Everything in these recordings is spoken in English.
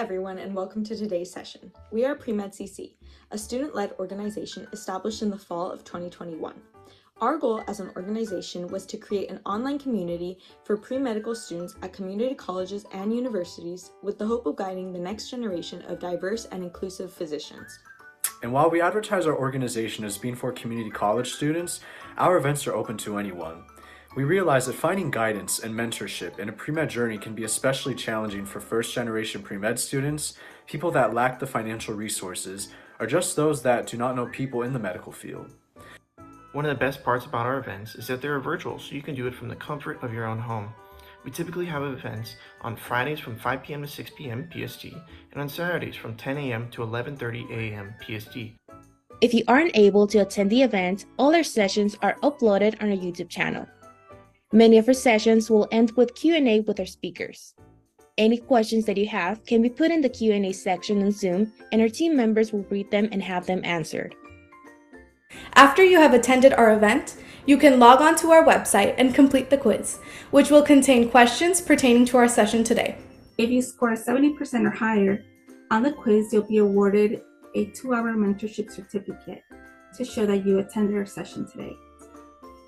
everyone, and welcome to today's session. We are Pre-Med CC, a student-led organization established in the fall of 2021. Our goal as an organization was to create an online community for pre-medical students at community colleges and universities with the hope of guiding the next generation of diverse and inclusive physicians. And while we advertise our organization as being for community college students, our events are open to anyone. We realize that finding guidance and mentorship in a pre-med journey can be especially challenging for first-generation pre-med students, people that lack the financial resources, or just those that do not know people in the medical field. One of the best parts about our events is that they are virtual, so you can do it from the comfort of your own home. We typically have events on Fridays from 5 p.m. to 6 p.m. PST, and on Saturdays from 10 a.m. to 11:30 a.m. PST. If you aren't able to attend the event, all our sessions are uploaded on our YouTube channel. Many of our sessions will end with Q&A with our speakers. Any questions that you have can be put in the Q&A section on Zoom, and our team members will read them and have them answered. After you have attended our event, you can log on to our website and complete the quiz, which will contain questions pertaining to our session today. If you score 70% or higher on the quiz, you'll be awarded a 2-hour mentorship certificate to show that you attended our session today.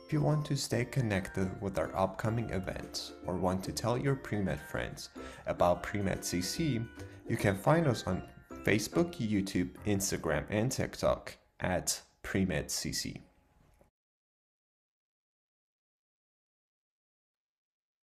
If you want to stay connected with our upcoming events or want to tell your pre-med friends about Pre-Med CC, you can find us on Facebook, YouTube, Instagram, and TikTok at Pre-Med CC.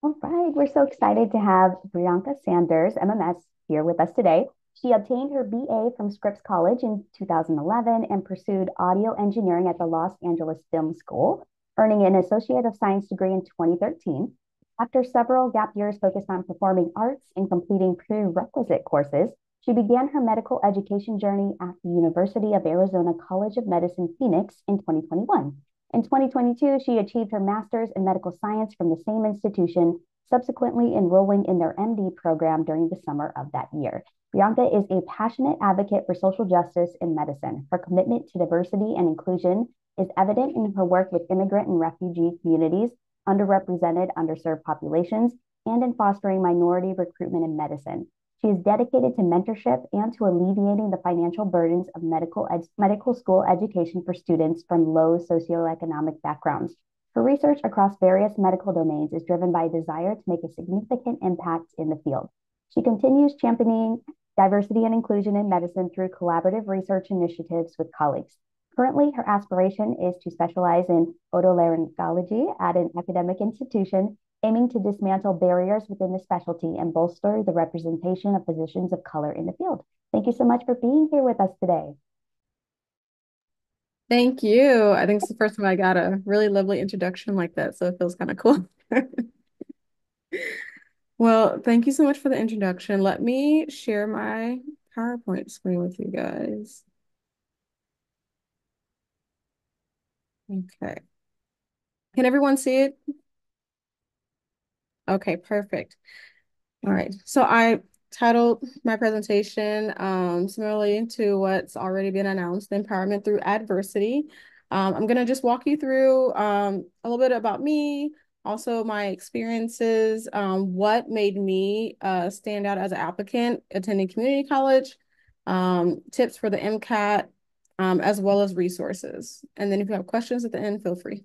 All right, we're so excited to have Bre'anca Sanders, MMS, here with us today. She obtained her BA from Scripps College in 2011 and pursued audio engineering at the Los Angeles Film School, earning an Associate of Science degree in 2013. After several gap years focused on performing arts and completing prerequisite courses, she began her medical education journey at the University of Arizona College of Medicine, Phoenix in 2021. In 2022, she achieved her master's in medical science from the same institution, subsequently enrolling in their MD program during the summer of that year. Bianca is a passionate advocate for social justice in medicine. Her commitment to diversity and inclusion is evident in her work with immigrant and refugee communities, underrepresented, underserved populations, and in fostering minority recruitment in medicine. She is dedicated to mentorship and to alleviating the financial burdens of medical school education for students from low socioeconomic backgrounds. Her research across various medical domains is driven by a desire to make a significant impact in the field. She continues championing diversity and inclusion in medicine through collaborative research initiatives with colleagues. Currently, her aspiration is to specialize in otolaryngology at an academic institution, aiming to dismantle barriers within the specialty and bolster the representation of physicians of color in the field. Thank you so much for being here with us today. Thank you. I think it's the first time I got a really lovely introduction like that, so it feels kind of cool. Well, thank you so much for the introduction. Let me share my PowerPoint screen with you guys. Okay. Can everyone see it? Okay, perfect. All right. So I titled my presentation similarly to what's already been announced, Empowerment Through Adversity. I'm going to just walk you through a little bit about me, also my experiences, what made me stand out as an applicant attending community college, tips for the MCAT, as well as resources. And then if you have questions at the end, feel free.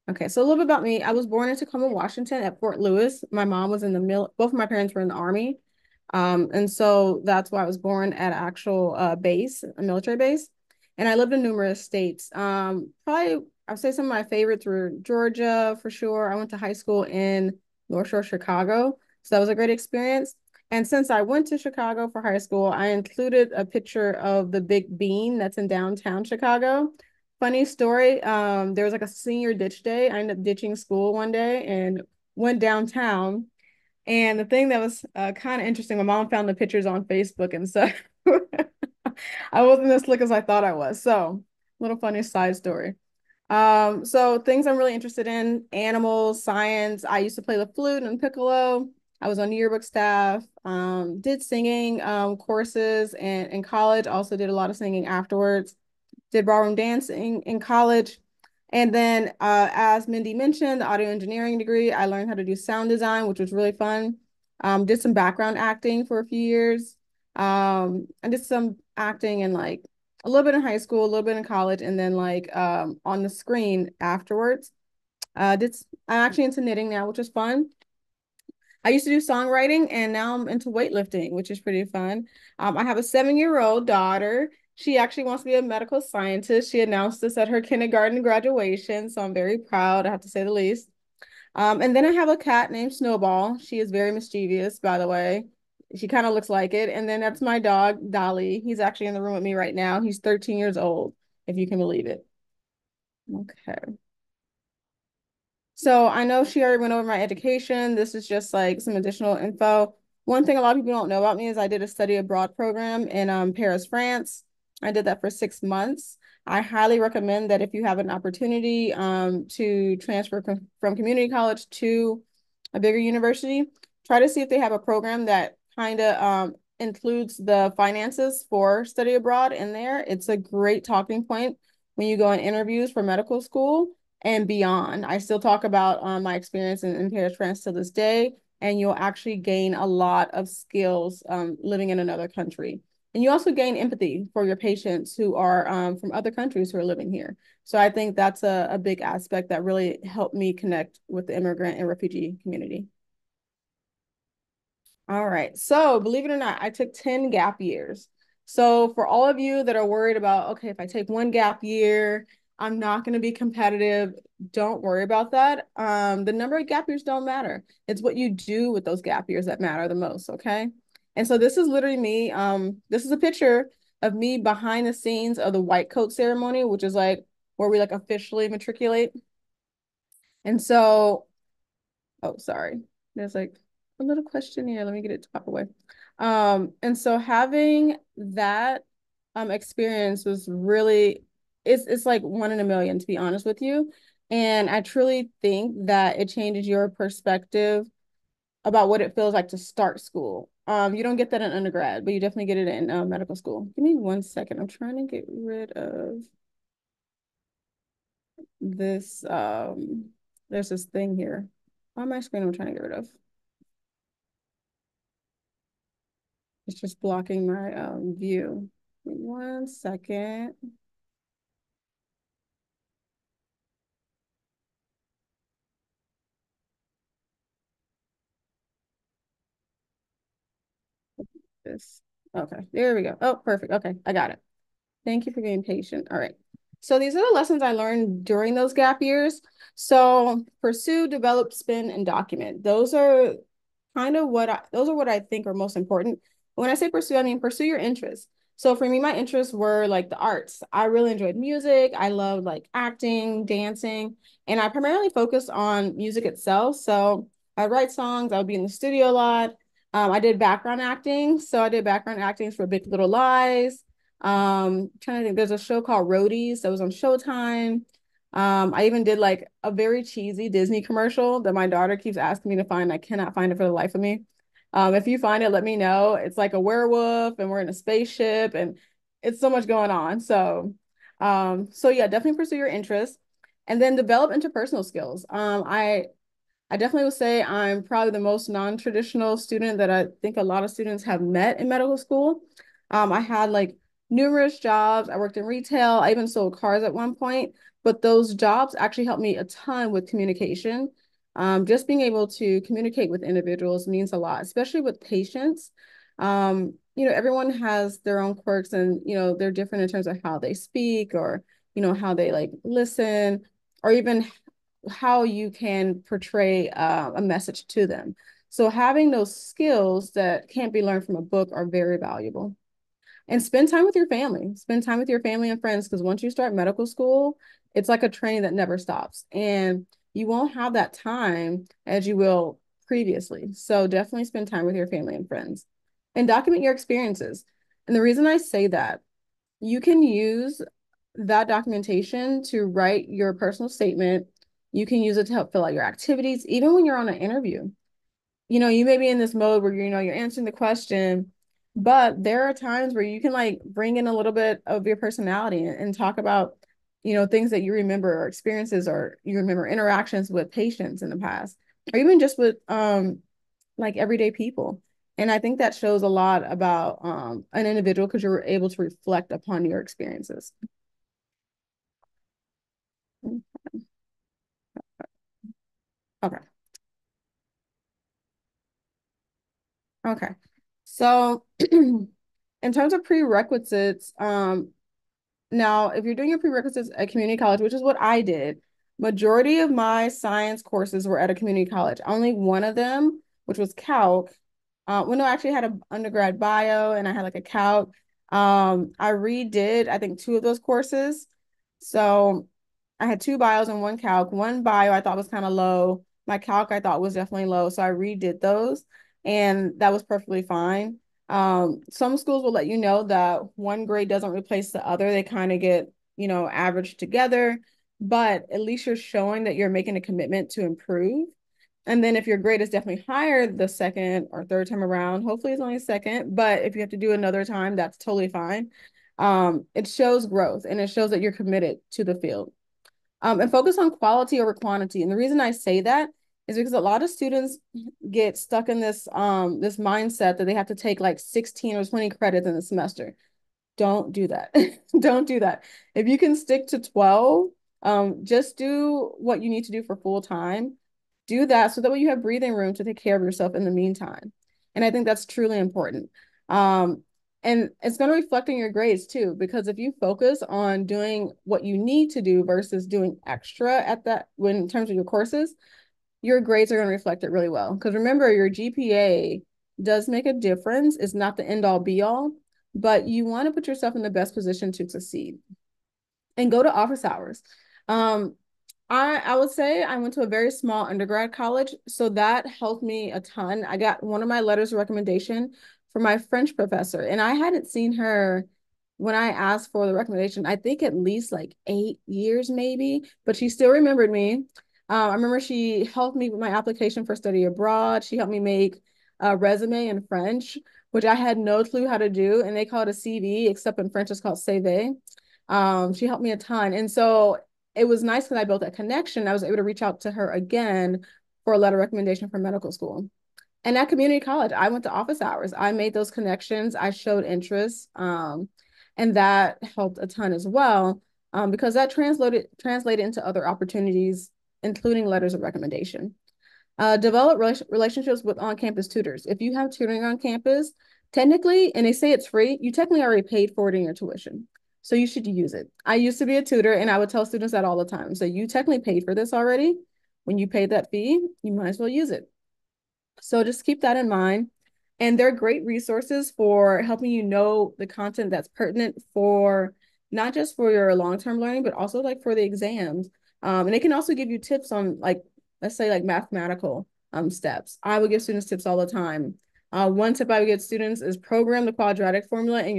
Okay, so a little bit about me. I was born in Tacoma, Washington at Fort Lewis. My mom was in the both of my parents were in the Army. And so that's why I was born at an actual base, a military base. And I lived in numerous states. Probably, I'd say some of my favorites were Georgia, for sure. I went to high school in North Shore, Chicago. So that was a great experience. And since I went to Chicago for high school, I included a picture of the Big Bean that's in downtown Chicago. Funny story, there was like a senior ditch day. I ended up ditching school one day and went downtown. And the thing that was kind of interesting, my mom found the pictures on Facebook and stuff. I wasn't as slick as I thought I was. So, little funny side story. So things I'm really interested in, animals, science. I used to play the flute and piccolo. I was on yearbook staff, did singing courses and in college, also did a lot of singing afterwards. Did ballroom dancing in college. And then as Mindy mentioned, the audio engineering degree, I learned how to do sound design, which was really fun. Did some background acting for a few years. I did some acting in like a little bit in high school, a little bit in college, and then like on the screen afterwards. I'm actually into knitting now, which is fun. I used to do songwriting and now I'm into weightlifting, which is pretty fun. I have a 7-year-old daughter. She actually wants to be a medical scientist. She announced this at her kindergarten graduation, so I'm very proud, I have to say the least. And then I have a cat named Snowball. She is very mischievous, by the way. She kind of looks like it. And then that's my dog, Dolly. He's actually in the room with me right now. He's 13 years old, if you can believe it. Okay. So I know she already went over my education. This is just like some additional info. One thing a lot of people don't know about me is I did a study abroad program in Paris, France. I did that for 6 months. I highly recommend that if you have an opportunity to transfer from community college to a bigger university, try to see if they have a program that kind of includes the finances for study abroad in there. It's a great talking point when you go in interviews for medical school and beyond. I still talk about my experience in Paris, France to this day, and you'll actually gain a lot of skills living in another country. And you also gain empathy for your patients who are from other countries who are living here. So I think that's a big aspect that really helped me connect with the immigrant and refugee community. All right. So believe it or not, I took 10 gap years. So for all of you that are worried about, okay, if I take one gap year, I'm not going to be competitive. Don't worry about that. The number of gap years don't matter. It's what you do with those gap years that matter the most. Okay. And so this is literally me. This is a picture of me behind the scenes of the white coat ceremony, which is like where we like officially matriculate. And so, oh, sorry. There's like a little question here. Let me get it to pop away. And so having that experience was really, it's like 1 in a million, to be honest with you. And I truly think that it changes your perspective about what it feels like to start school. You don't get that in undergrad, but you definitely get it in medical school. Give me 1 second. I'm trying to get rid of this. There's this thing here on my screen I'm trying to get rid of. It's just blocking my view. 1 second. This. Okay, there we go. Oh, perfect. Okay, I got it. Thank you for being patient. All right. So these are the lessons I learned during those gap years. So pursue, develop, spin, and document. Those are kind of what I think are most important. When I say pursue, I mean pursue your interests. So for me, my interests were like the arts. I really enjoyed music. I loved like acting, dancing, and I primarily focused on music itself. So I write songs. I would be in the studio a lot. I did background acting. So I did background acting for Big Little Lies. Trying to think, there's a show called Roadies that was on Showtime. I even did like a very cheesy Disney commercial that my daughter keeps asking me to find. I cannot find it for the life of me. If you find it, let me know. It's like a werewolf and we're in a spaceship and it's so much going on. So yeah, definitely pursue your interests and then develop interpersonal skills. I definitely would say I'm probably the most non-traditional student that I think a lot of students have met in medical school. I had like numerous jobs. I worked in retail. I even sold cars at one point, but those jobs actually helped me a ton with communication. Just being able to communicate with individuals means a lot, especially with patients. Everyone has their own quirks and, they're different in terms of how they speak or, how they like listen or even how you can portray a message to them. So having those skills that can't be learned from a book are very valuable. And spend time with your family. Spend time with your family and friends because once you start medical school, it's like a train that never stops. And you won't have that time as you will previously. So definitely spend time with your family and friends and document your experiences. And the reason I say that, you can use that documentation to write your personal statement. You can use it to help fill out your activities, even when you're on an interview. You may be in this mode where you're answering the question, but there are times where you can like bring in a little bit of your personality and talk about, things that you remember or experiences or you remember interactions with patients in the past, or even just with like everyday people. And I think that shows a lot about an individual because you're able to reflect upon your experiences. Okay. Okay. So in terms of prerequisites, now if you're doing your prerequisites at community college, which is what I did, majority of my science courses were at a community college. Only one of them, which was calc. Well, no, I actually had an undergrad bio and I had like a calc. I redid, I think, two of those courses. So I had two bios and one calc. One bio I thought was kind of low. My calc I thought was definitely low. So I redid those and that was perfectly fine. Some schools will let you know that one grade doesn't replace the other. They kind of get, averaged together, but at least you're showing that you're making a commitment to improve. And then if your grade is definitely higher the second or third time around, hopefully it's only a second, but if you have to do another time, that's totally fine. It shows growth and it shows that you're committed to the field. And focus on quality over quantity. And the reason I say that is because a lot of students get stuck in this this mindset that they have to take like 16 or 20 credits in the semester. Don't do that. Don't do that. If you can stick to 12, just do what you need to do for full time. Do that so that way you have breathing room to take care of yourself in the meantime. And I think that's truly important. And it's going to reflect in your grades too, because if you focus on doing what you need to do versus doing extra at that, when in terms of your courses, your grades are going to reflect it really well. Because remember, your GPA does make a difference. It's not the end all be all, but you want to put yourself in the best position to succeed. And go to office hours. I would say I went to a very small undergrad college, so that helped me a ton. I got one of my letters of recommendation from my French professor, and I hadn't seen her when I asked for the recommendation, I think at least like 8 years maybe, but she still remembered me. I remember she helped me with my application for study abroad. She helped me make a resume in French, which I had no clue how to do, and they call it a CV, except in French it's called CV. She helped me a ton. And so it was nice because I built that connection. I was able to reach out to her again for a letter of recommendation for medical school. And at community college, I went to office hours. I made those connections. I showed interest. And that helped a ton as well, because that translated into other opportunities, including letters of recommendation. Develop relationships with on-campus tutors. If you have tutoring on campus, technically, and they say it's free, you technically already paid for it in your tuition. So you should use it. I used to be a tutor and I would tell students that all the time. So you technically paid for this already. When you paid that fee, you might as well use it. So just keep that in mind. And they're great resources for helping you know the content that's pertinent for not just for your long-term learning, but also like for the exams. And they can also give you tips on like, let's say like mathematical steps. I would give students tips all the time. One tip I would give students is program the quadratic formula in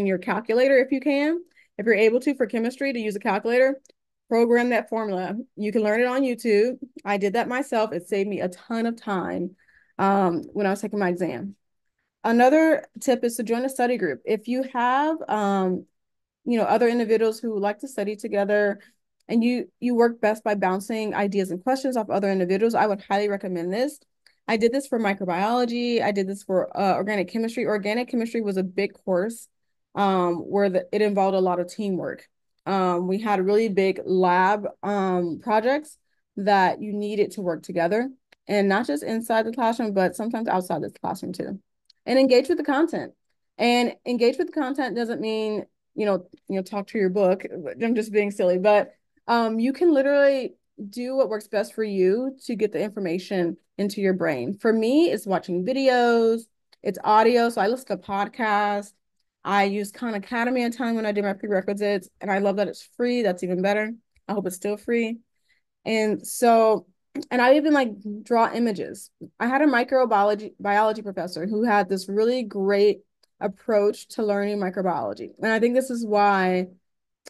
your calculator if you can. If you're able to for chemistry to use a calculator, program that formula. You can learn it on YouTube. I did that myself. It saved me a ton of time when I was taking my exam. Another tip is to join a study group. If you have other individuals who like to study together and you work best by bouncing ideas and questions off other individuals, I would highly recommend this. I did this for microbiology. I did this for organic chemistry. Organic chemistry was a big course where it involved a lot of teamwork. We had really big lab projects that you needed to work together, and not just inside the classroom, but sometimes outside the classroom too. And engage with the content. And engage with the content doesn't mean, talk to your book. I'm just being silly, but you can literally do what works best for you to get the information into your brain. For me, it's watching videos, it's audio. So I listen to podcasts. I use Khan Academy a ton when I do my prerequisites, and I love that it's free. That's even better. I hope it's still free. And so, and I even like draw images. I had a microbiology professor who had this really great approach to learning microbiology. And I think this is why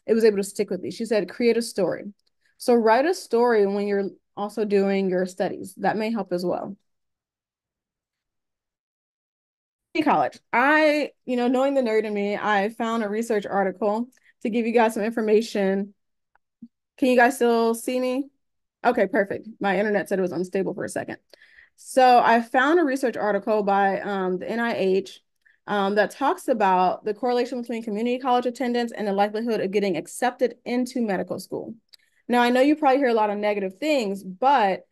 it was able to stick with me. She said, create a story. So write a story when you're also doing your studies. That may help as well. College. Knowing the nerd in me, I found a research article to give you guys some information. Can you guys still see me? Okay, perfect. My internet said it was unstable for a second. So I found a research article by the NIH that talks about the correlation between community college attendance and the likelihood of getting accepted into medical school. Now, I know you probably hear a lot of negative things, but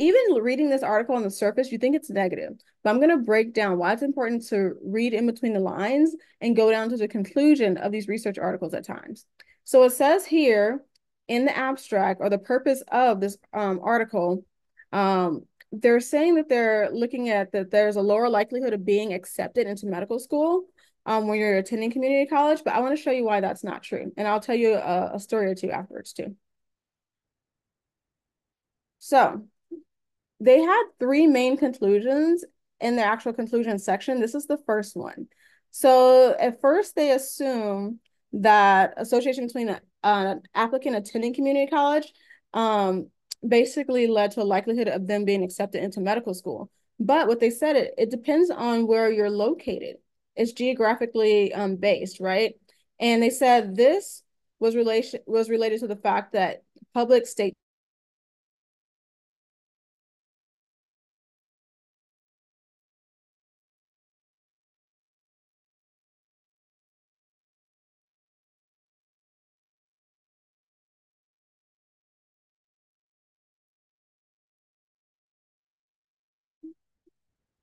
even reading this article on the surface, you think it's negative. But I'm going to break down why it's important to read in between the lines and go down to the conclusion of these research articles at times. So it says here in the abstract, or the purpose of this article, they're saying that they're looking at that there's a lower likelihood of being accepted into medical school when you're attending community college, but I want to show you why that's not true. And I'll tell you a story or two afterwards too. So they had three main conclusions in their actual conclusion section. This is the first one. So at first they assume that association between an applicant attending community college basically led to a likelihood of them being accepted into medical school. But what they said, it depends on where you're located. It's geographically based, right? And they said this was related to the fact that public state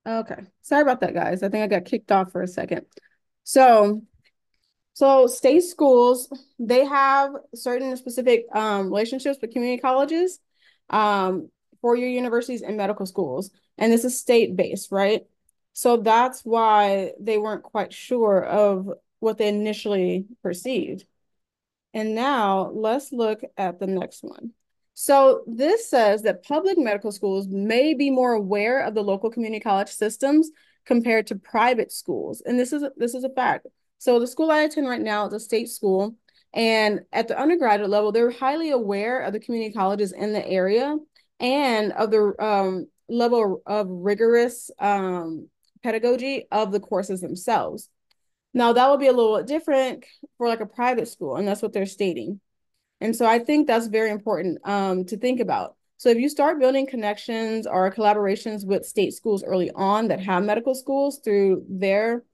Okay, sorry about that, guys. I think I got kicked off for a second. So state schools, they have certain specific relationships with community colleges, four-year universities and medical schools. And this is state-based, right? So that's why they weren't quite sure of what they initially perceived. And now let's look at the next one. So this says that public medical schools may be more aware of the local community college systems compared to private schools. And this is a fact. So the school I attend right now is a state school. And at the undergraduate level, they're highly aware of the community colleges in the area and of the level of rigorous pedagogy of the courses themselves. Now, that will be a little different for like a private school, and that's what they're stating. And so I think that's very important to think about. So if you start building connections or collaborations with state schools early on that have medical schools through their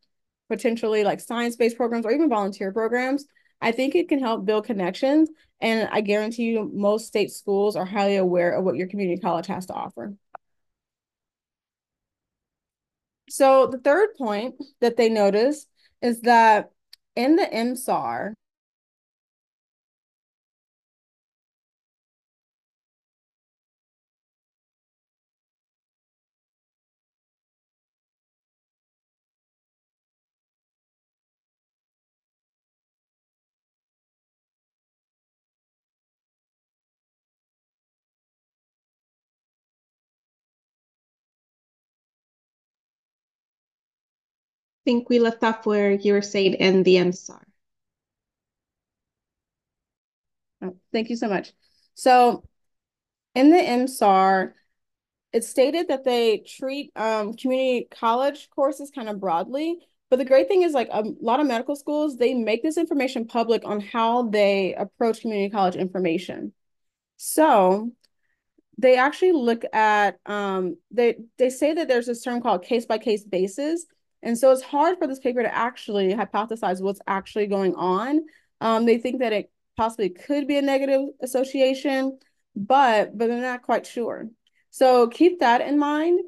potentially like science-based programs or even volunteer programs, I think it can help build connections. And I guarantee you most state schools are highly aware of what your community college has to offer. So the third point that they notice is that in the MSAR, think we left off where you were saying in the MSAR. oh, thank you so much. So in the MSAR, it's stated that they treat community college courses kind of broadly. But the great thing is like a lot of medical schools, they make this information public on how they approach community college information. So they actually look at they say that there's this term called case-by-case basis. And so it's hard for this paper to actually hypothesize what's actually going on. They think that it possibly could be a negative association, but they're not quite sure. So keep that in mind.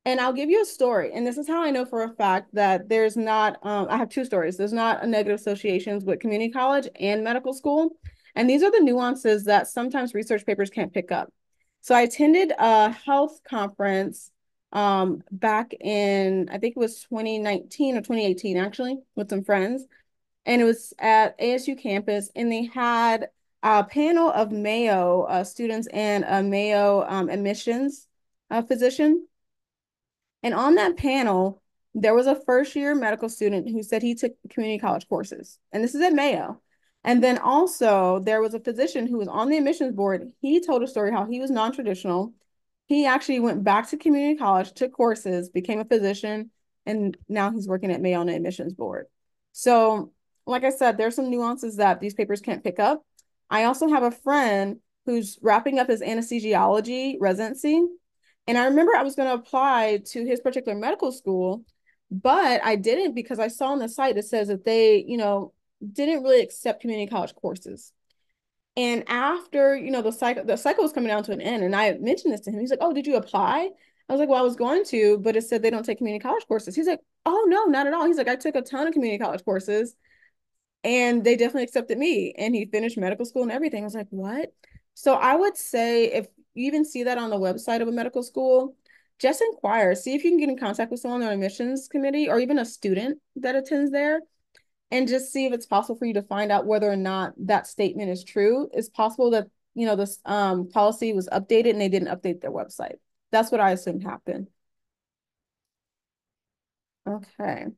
And I'll give you a story. And this is how I know for a fact that there's not, I have two stories. There's not a negative associations with community college and medical school. And these are the nuances that sometimes research papers can't pick up. So I attended a health conference back in, I think it was 2019 or 2018, actually, with some friends. And it was at ASU campus, and they had a panel of Mayo students and a Mayo admissions physician. And on that panel, there was a first-year medical student who said he took community college courses. And this is at Mayo. And then also there was a physician who was on the admissions board. He told a story how he was non-traditional. He actually went back to community college, took courses, became a physician, and now he's working at Mayo on the admissions board. So like I said, there's some nuances that these papers can't pick up. I also have a friend who's wrapping up his anesthesiology residency. And I remember I was going to apply to his particular medical school, but I didn't because I saw on the site it says that they, didn't really accept community college courses. And after, the cycle was coming down to an end, and I mentioned this to him. He's like, "Oh, did you apply?" I was like, "Well, I was going to, but it said they don't take community college courses." He's like, "Oh, no, not at all." He's like, "I took a ton of community college courses and they definitely accepted me." And he finished medical school and everything. I was like, "What?" So I would say if you even see that on the website of a medical school, just inquire, see if you can get in contact with someone on the admissions committee or even a student that attends there, and just see if it's possible for you to find out whether or not that statement is true. It's possible that, this policy was updated and they didn't update their website. That's what I assume happened. Okay.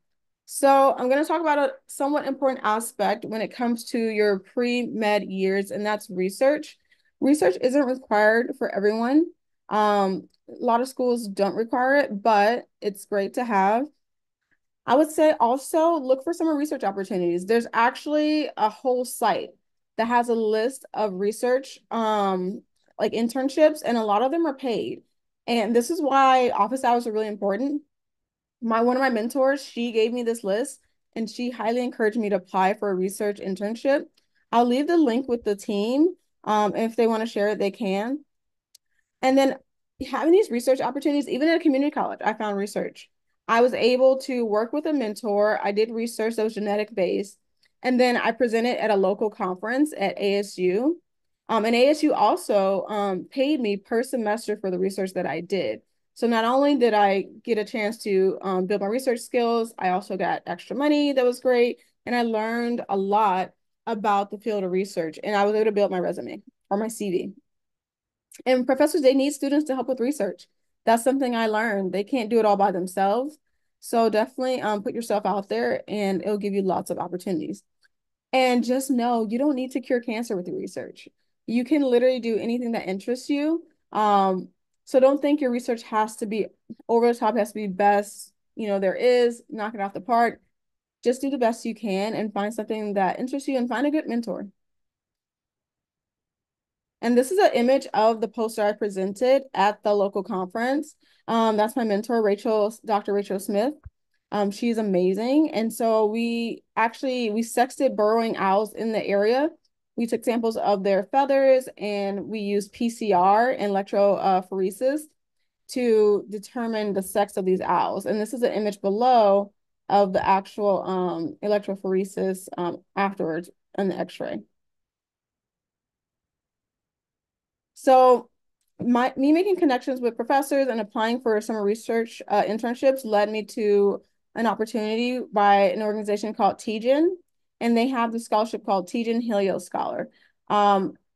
So I'm going to talk about a somewhat important aspect when it comes to your pre-med years, and that's research. Research isn't required for everyone. A lot of schools don't require it, but it's great to have. I would say also look for summer research opportunities. There's actually a whole site that has a list of research, like internships, and a lot of them are paid. And this is why office hours are really important. One of my mentors, she gave me this list and she highly encouraged me to apply for a research internship. I'll leave the link with the team. If they want to share it, they can. And then having these research opportunities, even at a community college, I found research. I was able to work with a mentor. I did research that was genetic based. And then I presented at a local conference at ASU. And ASU also paid me per semester for the research that I did. So not only did I get a chance to build my research skills, I also got extra money that was great. And I learned a lot about the field of research. And I was able to build my resume or my CV. And professors, they need students to help with research. That's something I learned. They can't do it all by themselves. So definitely put yourself out there and it'll give you lots of opportunities. And just know you don't need to cure cancer with your research. You can literally do anything that interests you. So don't think your research has to be over the top, has to be best, there is, knock it off the park. Just do the best you can and find something that interests you and find a good mentor. And this is an image of the poster I presented at the local conference. That's my mentor, Dr. Rachel Smith. She's amazing. And so we sexted burrowing owls in the area. We took samples of their feathers and we used PCR and electrophoresis to determine the sex of these owls. And this is an image below of the actual electrophoresis afterwards on the x-ray. So me making connections with professors and applying for summer research internships led me to an opportunity by an organization called TGen, and they have the scholarship called TGen Helio Scholar.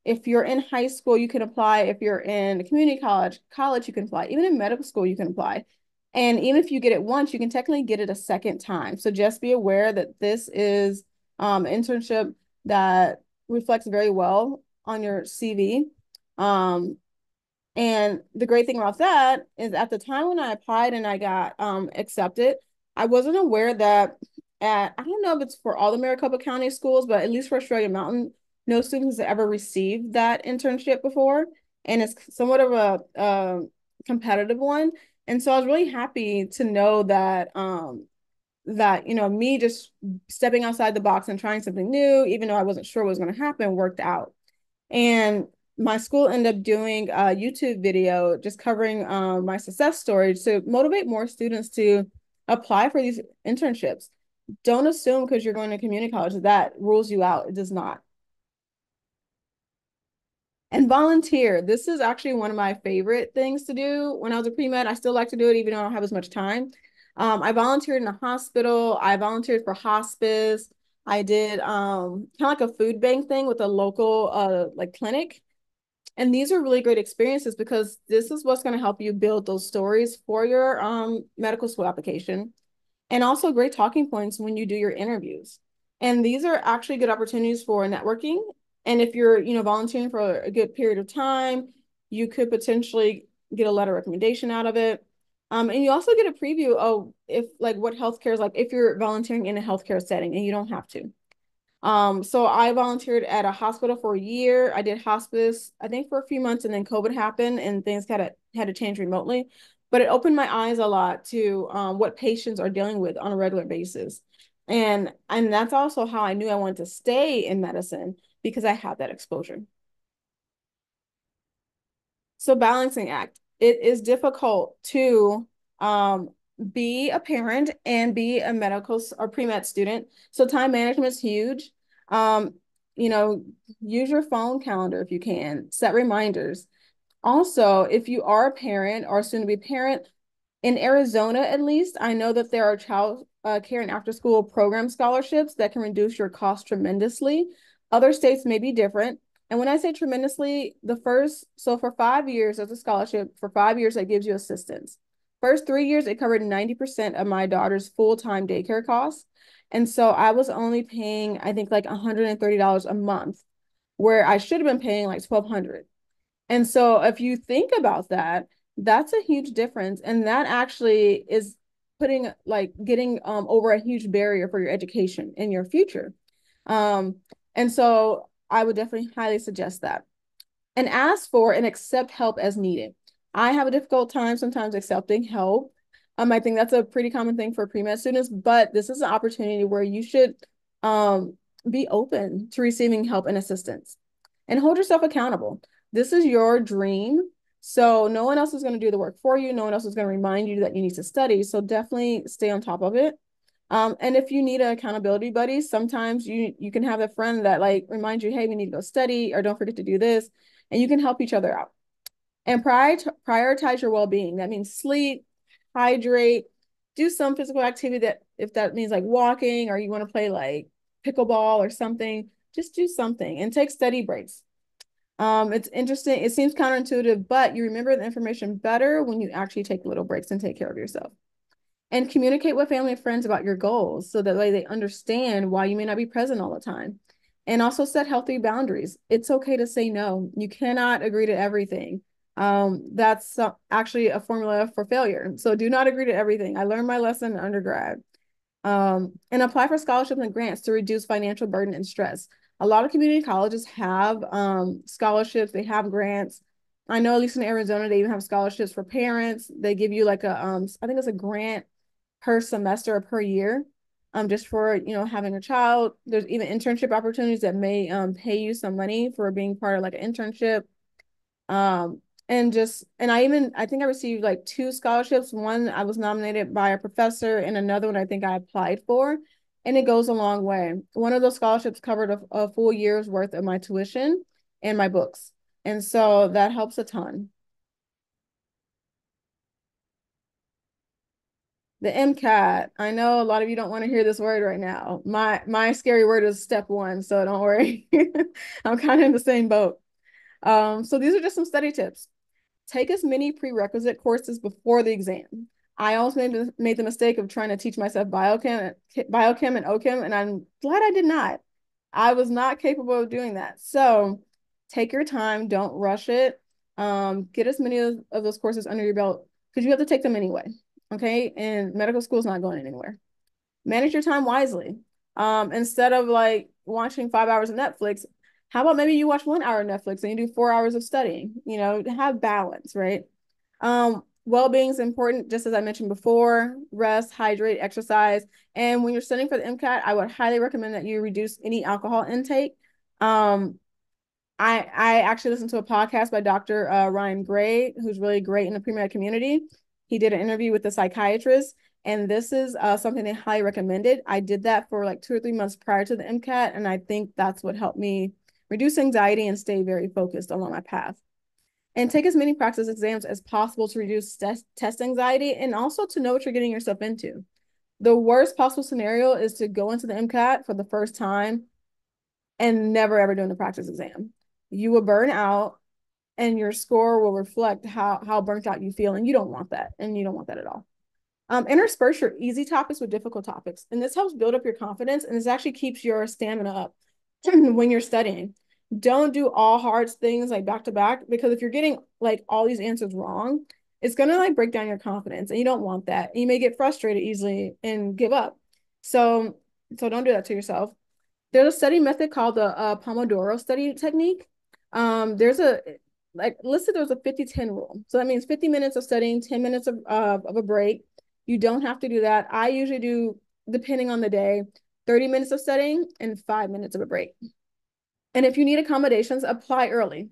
If you're in high school, you can apply. If you're in community college, you can apply. Even in medical school, you can apply. And even if you get it once, you can technically get it a second time. So just be aware that this is an internship that reflects very well on your CV. And the great thing about that is at the time when I applied and I got accepted, I wasn't aware that I don't know if it's for all the Maricopa County schools, but at least for Australia Mountain, no students have ever received that internship before. And it's somewhat of a competitive one. And so I was really happy to know that me just stepping outside the box and trying something new, even though I wasn't sure what was going to happen, worked out. And my school ended up doing a YouTube video just covering my success story to motivate more students to apply for these internships. Don't assume because you're going to community college that rules you out. It does not. And volunteer. This is actually one of my favorite things to do. When I was a pre-med, I still like to do it even though I don't have as much time. I volunteered in a hospital. I volunteered for hospice. I did kind of like a food bank thing with a local clinic. And these are really great experiences because this is what's going to help you build those stories for your medical school application, and also great talking points when you do your interviews. And these are actually good opportunities for networking. And if you're, volunteering for a good period of time, you could potentially get a letter of recommendation out of it. And you also get a preview of what healthcare is like if you're volunteering in a healthcare setting, and you don't have to. So I volunteered at a hospital for a year. I did hospice, I think, for a few months, and then COVID happened and things had to change remotely. But it opened my eyes a lot to what patients are dealing with on a regular basis. And that's also how I knew I wanted to stay in medicine, because I had that exposure. So balancing act. It is difficult to be a parent and be a medical or pre-med student. So time management is huge. Um, you know, use your phone calendar if you can, set reminders. Also, if you are a parent or soon to be parent, in Arizona, at least, I know that there are child care and after school program scholarships that can reduce your cost tremendously. Other states may be different. And when I say tremendously, so for 5 years, there's a scholarship. For 5 years, that gives you assistance. First 3 years, it covered 90% of my daughter's full-time daycare costs. And so I was only paying, I think, like $130 a month, where I should have been paying like $1,200. And so if you think about that, that's a huge difference. And that actually is getting over a huge barrier for your education in your future. And so I would definitely highly suggest that. And ask for and accept help as needed. I have a difficult time sometimes accepting help. I think that's a pretty common thing for pre-med students, but this is an opportunity where you should be open to receiving help and assistance. And hold yourself accountable. This is your dream. So no one else is going to do the work for you. No one else is going to remind you that you need to study. So definitely stay on top of it. And if you need an accountability buddy, sometimes you can have a friend that like reminds you, hey, we need to go study, or don't forget to do this. And you can help each other out. And prioritize your well-being. That means sleep, hydrate, do some physical activity, that if that means like walking, or you want to play like pickleball or something, just do something and take steady breaks. It's interesting. It seems counterintuitive, but you remember the information better when you actually take little breaks and take care of yourself. And communicate with family and friends about your goals, so that way they understand why you may not be present all the time. And also set healthy boundaries. It's okay to say no. You cannot agree to everything. That's actually a formula for failure. So do not agree to everything. I learned my lesson in undergrad. And apply for scholarships and grants to reduce financial burden and stress. A lot of community colleges have scholarships, they have grants. I know at least in Arizona, they even have scholarships for parents. They give you like I think it's a grant per semester or per year, just for, having a child. There's even internship opportunities that may pay you some money for being part of like an internship. I think I received like 2 scholarships. One, I was nominated by a professor, and another one I think I applied for. And it goes a long way. One of those scholarships covered a full year's worth of my tuition and my books. And so that helps a ton. The MCAT. I know a lot of you don't want to hear this word right now. My scary word is step 1, so don't worry. I'm kind of in the same boat. So these are just some study tips. Take as many prerequisite courses before the exam. I also made the mistake of trying to teach myself biochem and OChem, and I'm glad I did not. I was not capable of doing that. So take your time, don't rush it. Get as many of those courses under your belt, because you have to take them anyway. Okay. And medical school is not going anywhere. Manage your time wisely. Instead of like watching 5 hours of Netflix, how about maybe you watch 1 hour of Netflix and you do 4 hours of studying, have balance, right? Well-being is important, just as I mentioned before. Rest, hydrate, exercise. And when you're studying for the MCAT, I would highly recommend that you reduce any alcohol intake. I actually listened to a podcast by Dr. Ryan Gray, who's really great in the pre-med community. He did an interview with a psychiatrist, and this is something they highly recommended. I did that for like 2 or 3 months prior to the MCAT, and I think that's what helped me reduce anxiety and stay very focused along my path. And take as many practice exams as possible to reduce test anxiety, and also to know what you're getting yourself into. The worst possible scenario is to go into the MCAT for the first time and never ever doing the practice exam. You will burn out, and your score will reflect how burnt out you feel, and you don't want that, and you don't want that at all. Intersperse your easy topics with difficult topics, and this helps build up your confidence, and this actually keeps your stamina up when you're studying. Don't do all hard things like back to back, because if you're getting like all these answers wrong, it's gonna like break down your confidence, and you don't want that. And you may get frustrated easily and give up. So don't do that to yourself. There's a study method called the Pomodoro study technique. There's a, like listed, there's a 50-10 rule. So that means 50 minutes of studying, 10 minutes of a break. You don't have to do that. I usually do, depending on the day, 30 minutes of studying and 5 minutes of a break. And if you need accommodations, apply early.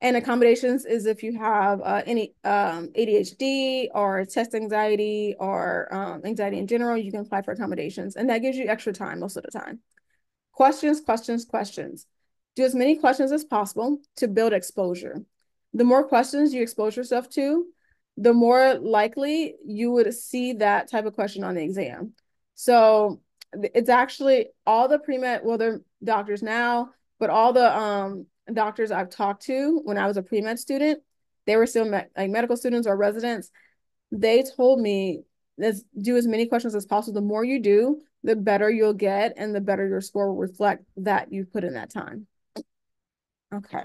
And accommodations is if you have any ADHD or test anxiety or anxiety in general, you can apply for accommodations. And that gives you extra time most of the time. Questions, questions, questions. Do as many questions as possible to build exposure. The more questions you expose yourself to, the more likely you would see that type of question on the exam. So it's actually all the pre-med, well, they're doctors now, but all the doctors I've talked to when I was a pre-med student, they were still like medical students or residents. They told me, let's do as many questions as possible. The more you do, the better you'll get and the better your score will reflect that you put in that time. Okay.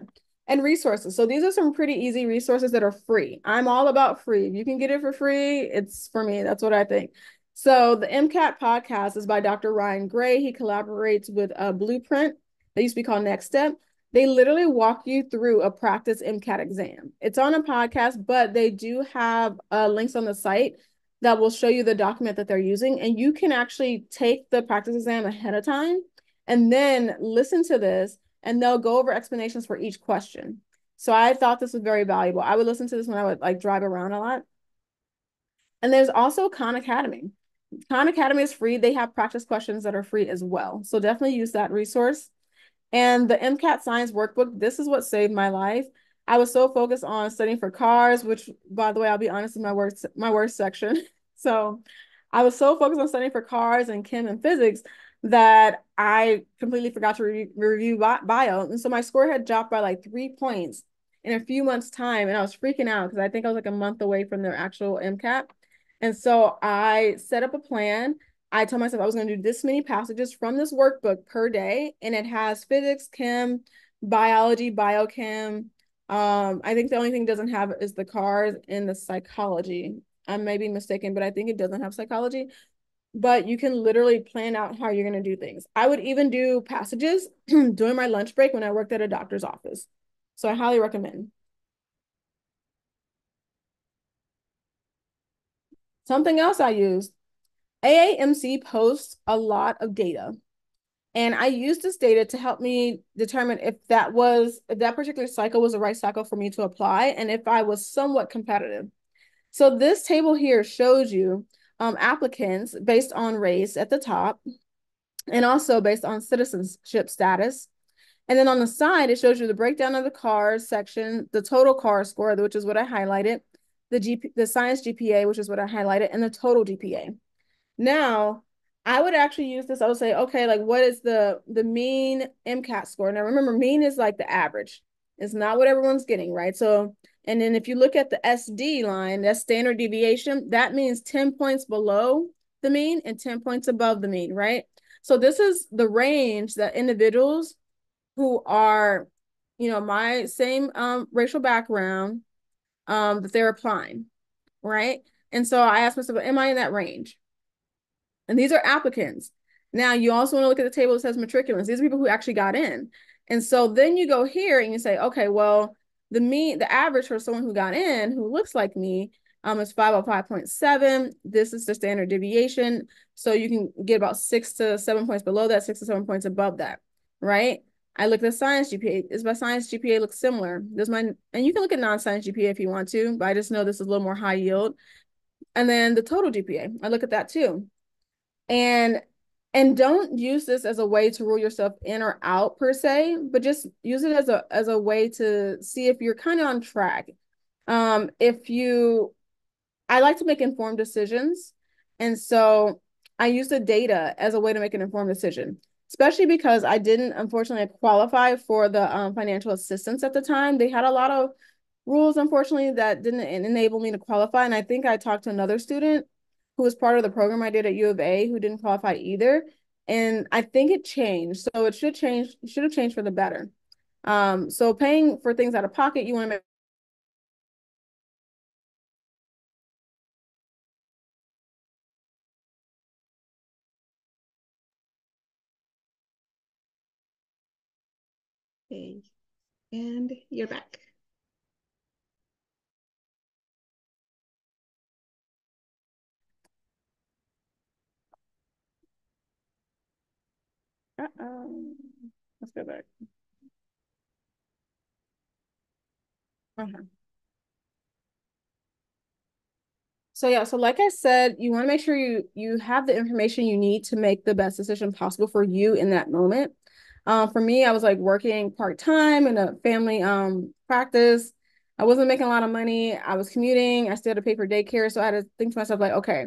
And resources. So these are some pretty easy resources that are free. I'm all about free. If you can get it for free, it's for me. That's what I think. So the MCAT podcast is by Dr. Ryan Gray. He collaborates with a Blueprint. They used to be called Next Step. They literally walk you through a practice MCAT exam. It's on a podcast, but they do have links on the site that will show you the document that they're using. And you can actually take the practice exam ahead of time and then listen to this, and they'll go over explanations for each question. So I thought this was very valuable. I would listen to this when I would like drive around a lot. And there's also Khan Academy. Khan Academy is free. They have practice questions that are free as well. So definitely use that resource. And the MCAT science workbook, this is what saved my life. I was so focused on studying for cars, which, by the way, I'll be honest, is my worst section. So I was so focused on studying for cars and chem and physics that I completely forgot to review bio. And so my score had dropped by like 3 points in a few months' time. And I was freaking out because I think I was like a month away from their actual MCAT. And so I set up a plan. I told myself I was going to do this many passages from this workbook per day. And it has physics, chem, biology, biochem. I think the only thing it doesn't have is the cars and the psychology. I may be mistaken, but I think it doesn't have psychology. But you can literally plan out how you're going to do things. I would even do passages during my lunch break when I worked at a doctor's office. So I highly recommend. Something else I used, AAMC posts a lot of data. And I used this data to help me determine if that particular cycle was the right cycle for me to apply and if I was somewhat competitive. So this table here shows you applicants based on race at the top and also based on citizenship status. And then on the side, it shows you the breakdown of the CARS section, the total CARS score, which is what I highlighted, the science GPA, which is what I highlighted, and the total GPA. Now, I would actually use this. I would say, okay, like what is the mean MCAT score? Now, remember, mean is like the average. It's not what everyone's getting, right? So, and then if you look at the SD line, that's standard deviation, that means 10 points below the mean and 10 points above the mean, right? So this is the range that individuals who are, my same racial background that they're applying, right? And so I asked myself, am I in that range? And these are applicants. Now, you also want to look at the table that says matriculants. These are people who actually got in. And so then you go here and you say, okay, well, the average for someone who got in, who looks like me, is 505.7. This is the standard deviation. So you can get about 6 to 7 points below that, 6 to 7 points above that, right? I look at science GPA. Is my science GPA looks similar? And you can look at non-science GPA if you want to, but I just know this is a little more high yield. And then the total GPA, I look at that too. And don't use this as a way to rule yourself in or out per se, but just use it as a way to see if you're kind of on track. I like to make informed decisions. And so I use the data as a way to make an informed decision, especially because I didn't unfortunately qualify for the financial assistance at the time. They had a lot of rules, unfortunately, that didn't enable me to qualify. And I think I talked to another student who was part of the program I did at U of A who didn't qualify either. And I think it changed. So it should have changed for the better. So paying for things out of pocket, you want to make And you're back. Let's go back. So yeah, so like I said, you want to make sure you have the information you need to make the best decision possible for you in that moment. For me, I was like working part-time in a family practice. I wasn't making a lot of money. I was commuting. I still had to pay for daycare. So I had to think to myself, like, okay,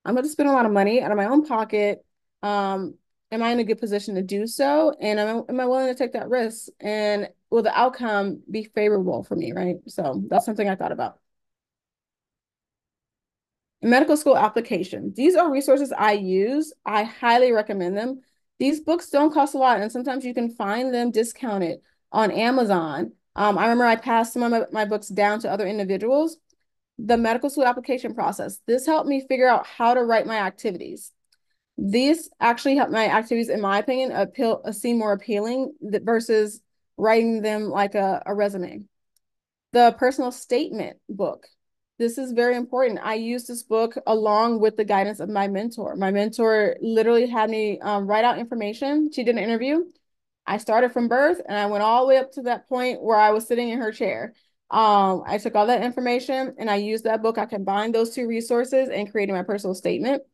I'm going to spend a lot of money out of my own pocket. Am I in a good position to do so? And am I willing to take that risk? And will the outcome be favorable for me, right? So that's something I thought about. Medical school application. These are resources I use. I highly recommend them. These books don't cost a lot, and sometimes you can find them discounted on Amazon. I remember I passed some of my books down to other individuals. The medical school application process. This helped me figure out how to write my activities. These actually help my activities, in my opinion, seem more appealing versus writing them like a resume. The personal statement book. This is very important. I used this book along with the guidance of my mentor. My mentor literally had me write out information. She did an interview. I started from birth and I went all the way up to that point where I was sitting in her chair. I took all that information and I used that book. I combined those two resources and created my personal statement.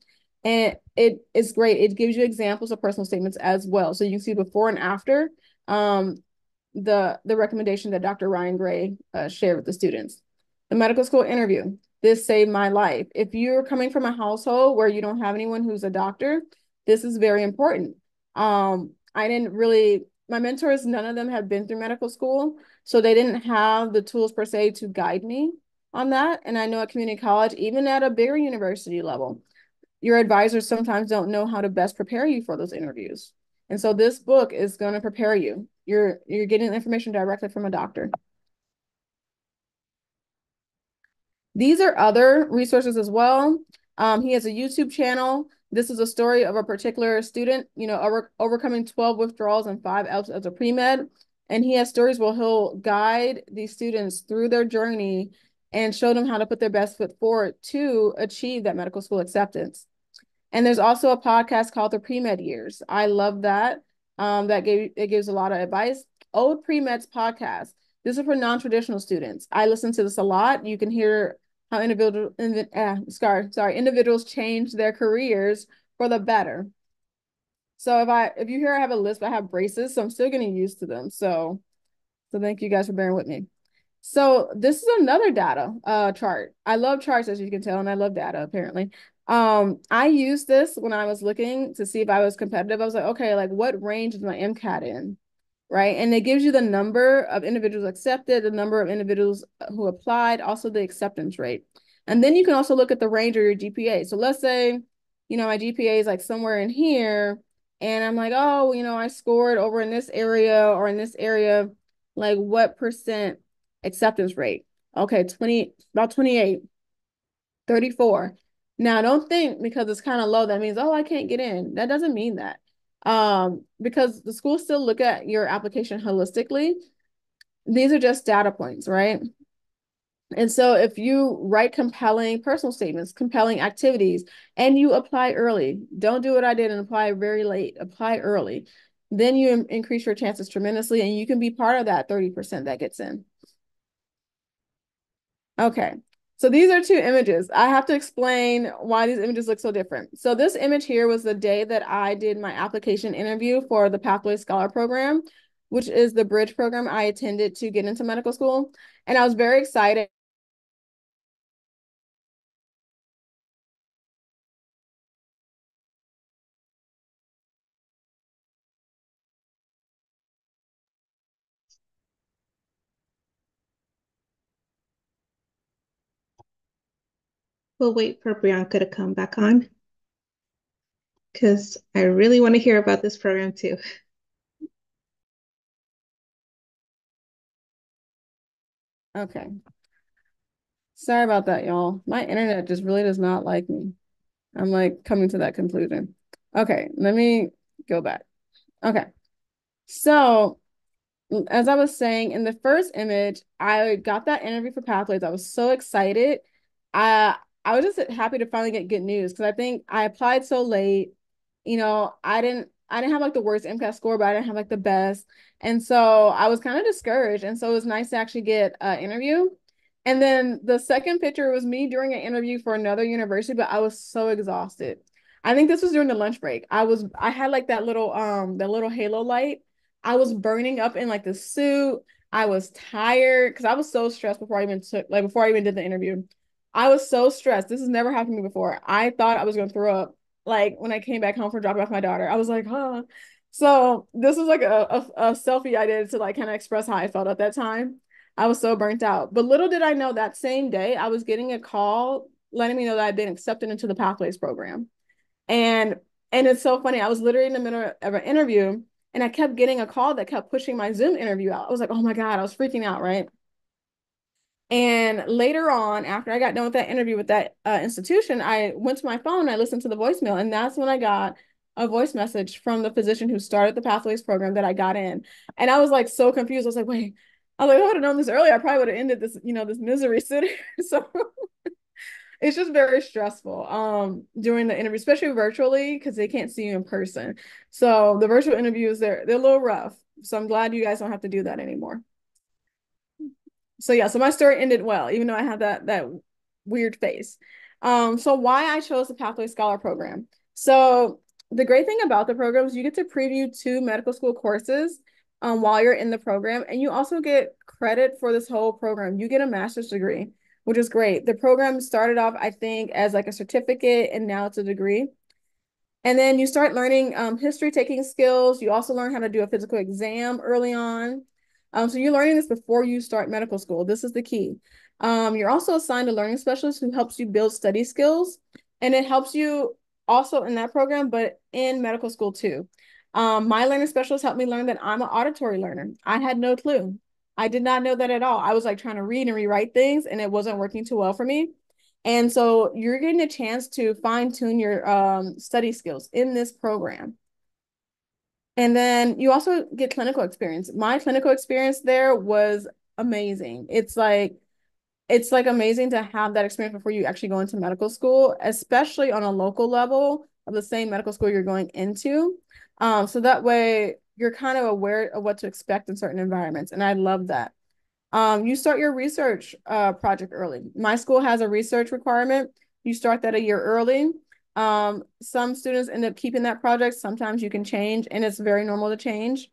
And it is great. It gives you examples of personal statements as well. So you can see before and after the recommendation that Dr. Ryan Gray shared with the students. The medical school interview. This saved my life. If you're coming from a household where you don't have anyone who's a doctor, this is very important. My mentors, none of them have been through medical school, so they didn't have the tools per se to guide me on that. And I know at community college, even at a bigger university level, your advisors sometimes don't know how to best prepare you for those interviews. And so this book is going to prepare you. You're getting information directly from a doctor. These are other resources as well. He has a YouTube channel. This is a story of a particular student, overcoming 12 withdrawals and 5 outs as a pre-med. And he has stories where he'll guide these students through their journey and show them how to put their best foot forward to achieve that medical school acceptance. And there's also a podcast called The Pre-Med Years. I love that. It gives a lot of advice. Old Pre-Meds podcast. This is for non-traditional students. I listen to this a lot. You can hear how individuals change their careers for the better. So if you hear I have a lisp, I have braces, so I'm still getting used to them. So thank you guys for bearing with me. So this is another data chart. I love charts, as you can tell, and I love data apparently. I used this when I was looking to see if I was competitive. I was like, okay, like what range is my MCAT in? Right. And it gives you the number of individuals accepted, the number of individuals who applied, also the acceptance rate. And then you can also look at the range of your GPA. So let's say, my GPA is like somewhere in here. And I'm like, oh, I scored over in this area or in this area. Like what percent acceptance rate? Okay, about 28, 34. Now, don't think because it's kind of low, that means, oh, I can't get in. That doesn't mean that. Because the schools still look at your application holistically. These are just data points, right? And so if you write compelling personal statements, compelling activities, and you apply early, don't do what I did and apply very late, apply early, then you increase your chances tremendously and you can be part of that 30% that gets in. Okay. So these are two images. I have to explain why these images look so different. So this image here was the day that I did my application interview for the Pathway Scholar Program, which is the bridge program I attended to get into medical school. And I was very excited. We'll wait for Bianca to come back on because I really want to hear about this program too. Okay. Sorry about that, y'all. My internet just really does not like me. I'm like coming to that conclusion. Okay, let me go back. Okay. So as I was saying in the first image, I got that interview for Pathways. I was so excited. I I was just happy to finally get good news because I think I applied so late. I didn't have like the worst MCAT score, but I didn't have like the best. And so I was kind of discouraged. And so it was nice to actually get an interview. And then the second picture was me during an interview for another university, but I was so exhausted. I think this was during the lunch break. I had like that little halo light. I was burning up in like the suit. I was tired because I was so stressed before I even did the interview. I was so stressed. This has never happened to me before. I thought I was gonna throw up like when I came back home for dropping off my daughter. I was like, huh. So this was like a selfie I did to like kind of express how I felt at that time. I was so burnt out. But little did I know that same day I was getting a call letting me know that I'd been accepted into the Pathways program. And and it's so funny. I was literally in the middle of an interview and I kept getting a call that kept pushing my Zoom interview out. I was like, oh my God, I was freaking out, right? And later on, after I got done with that interview with that institution, I went to my phone and I listened to the voicemail. And that's when I got a voice message from the physician who started the Pathways program that I got in. And I was like so confused. I was like, wait, I was like, if I would have known this earlier, I probably would have ended this, this misery sitting. So it's just very stressful during the interview, especially virtually, because they can't see you in person. So the virtual interviews, they're a little rough. So I'm glad you guys don't have to do that anymore. So yeah, so my story ended well, even though I had that weird face. So why I chose the Pathway Scholar program. So the great thing about the program is you get to preview 2 medical school courses while you're in the program, and you also get credit for this whole program. You get a master's degree, which is great. The program started off, I think, as like a certificate, and now it's a degree. And then you start learning history taking skills. You also learn how to do a physical exam early on. So you're learning this before you start medical school. This is the key. You're also assigned a learning specialist who helps you build study skills. And it helps you also in that program, but in medical school too. My learning specialist helped me learn that I'm an auditory learner. I had no clue. I did not know that at all. I was like trying to read and rewrite things, and it wasn't working too well for me. And so you're getting a chance to fine tune your study skills in this program. And then you also get clinical experience. My clinical experience there was amazing. It's like amazing to have that experience before you actually go into medical school, especially on a local level of the same medical school you're going into. So that way you're kind of aware of what to expect in certain environments. And I love that. You start your research project early. My school has a research requirement. You start that a year early. Some students end up keeping that project. Sometimes you can change, and it's very normal to change.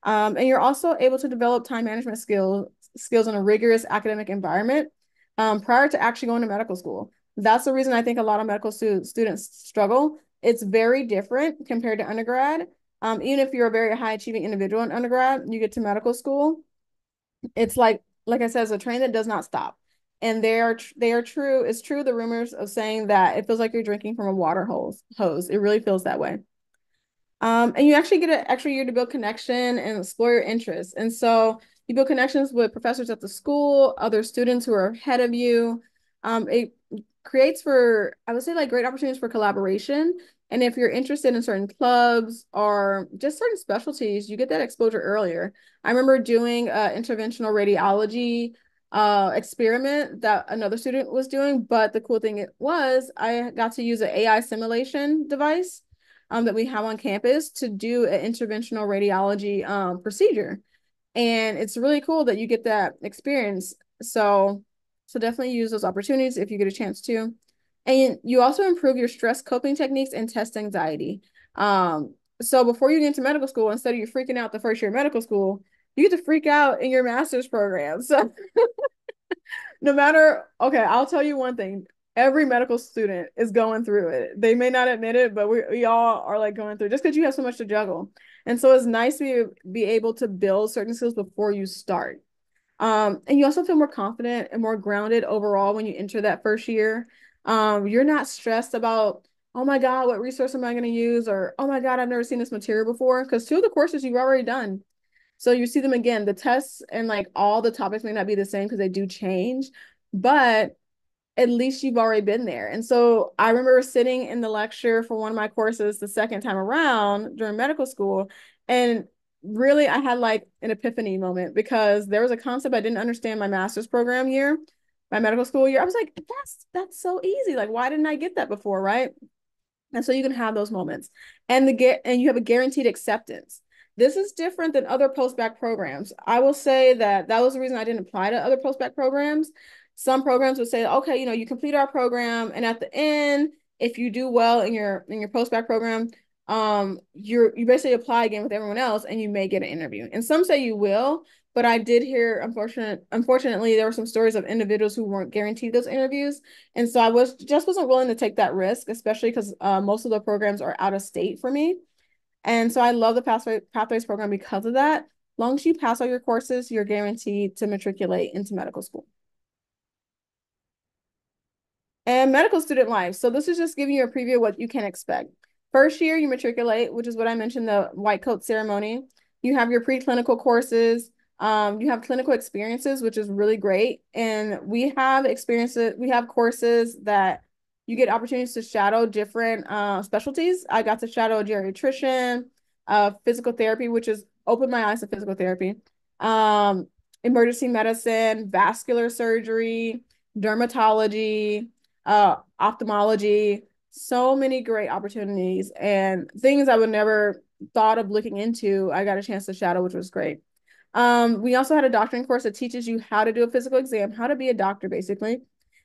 And you're also able to develop time management skills in a rigorous academic environment prior to actually going to medical school. That's the reason I think a lot of medical students struggle. It's very different compared to undergrad. Even if you're a very high achieving individual in undergrad, you get to medical school, it's like I said, it's a train that does not stop. And they are true. It's true, the rumors of saying that it feels like you're drinking from a water hose. It really feels that way. And you actually get an extra year to build connection and explore your interests. And so you build connections with professors at the school, other students who are ahead of you. It creates I would say, like great opportunities for collaboration. And if you're interested in certain clubs or just certain specialties, you get that exposure earlier. I remember doing an interventional radiology experiment that another student was doing, but the cool thing I got to use an AI simulation device that we have on campus to do an interventional radiology procedure. And it's really cool that you get that experience. So definitely use those opportunities if you get a chance to. And you also improve your stress coping techniques and test anxiety. So before you get into medical school, instead of you freaking out the first year of medical school, you get to freak out in your master's program. So okay, I'll tell you one thing. Every medical student is going through it. They may not admit it, but we all are like going through just because you have so much to juggle. And so it's nice to be able to build certain skills before you start. And you also feel more confident and more grounded overall when you enter that first year. You're not stressed about, oh my God, what resource am I going to use? Or, oh my God, I've never seen this material before. Because 2 of the courses you've already done. So you see them again. The tests and like all the topics may not be the same because they do change, but at least you've already been there. And so I remember sitting in the lecture for one of my courses the second time around during medical school, and really, I had like an epiphany moment because there was a concept I didn't understand my master's program year, my medical school year. I was like, that's so easy. Like, why didn't I get that before, right? And so you can have those moments, and you have a guaranteed acceptance. This is different than other post-bac programs. I will say that was the reason I didn't apply to other post-bac programs. Some programs would say, okay, you complete our program, and at the end, if you do well in your post-bac program, you basically apply again with everyone else, and you may get an interview. And some say you will, but I did hear, unfortunately, there were some stories of individuals who weren't guaranteed those interviews. And so I wasn't willing to take that risk, especially because most of the programs are out of state for me. And so I love the Pathways program because of that. As long as you pass all your courses, you're guaranteed to matriculate into medical school. And medical student life. So this is just giving you a preview of what you can expect. First year, you matriculate, which is what I mentioned, the white coat ceremony. You have your preclinical courses. You have clinical experiences, which is really great. And we have courses that you get opportunities to shadow different specialties. I got to shadow a geriatrician, physical therapy, which is opened my eyes to physical therapy, emergency medicine, vascular surgery, dermatology, ophthalmology, so many great opportunities and things I would never thought of looking into. I got a chance to shadow, which was great. We also had a doctoring course that teaches you how to do a physical exam, how to be a doctor, basically.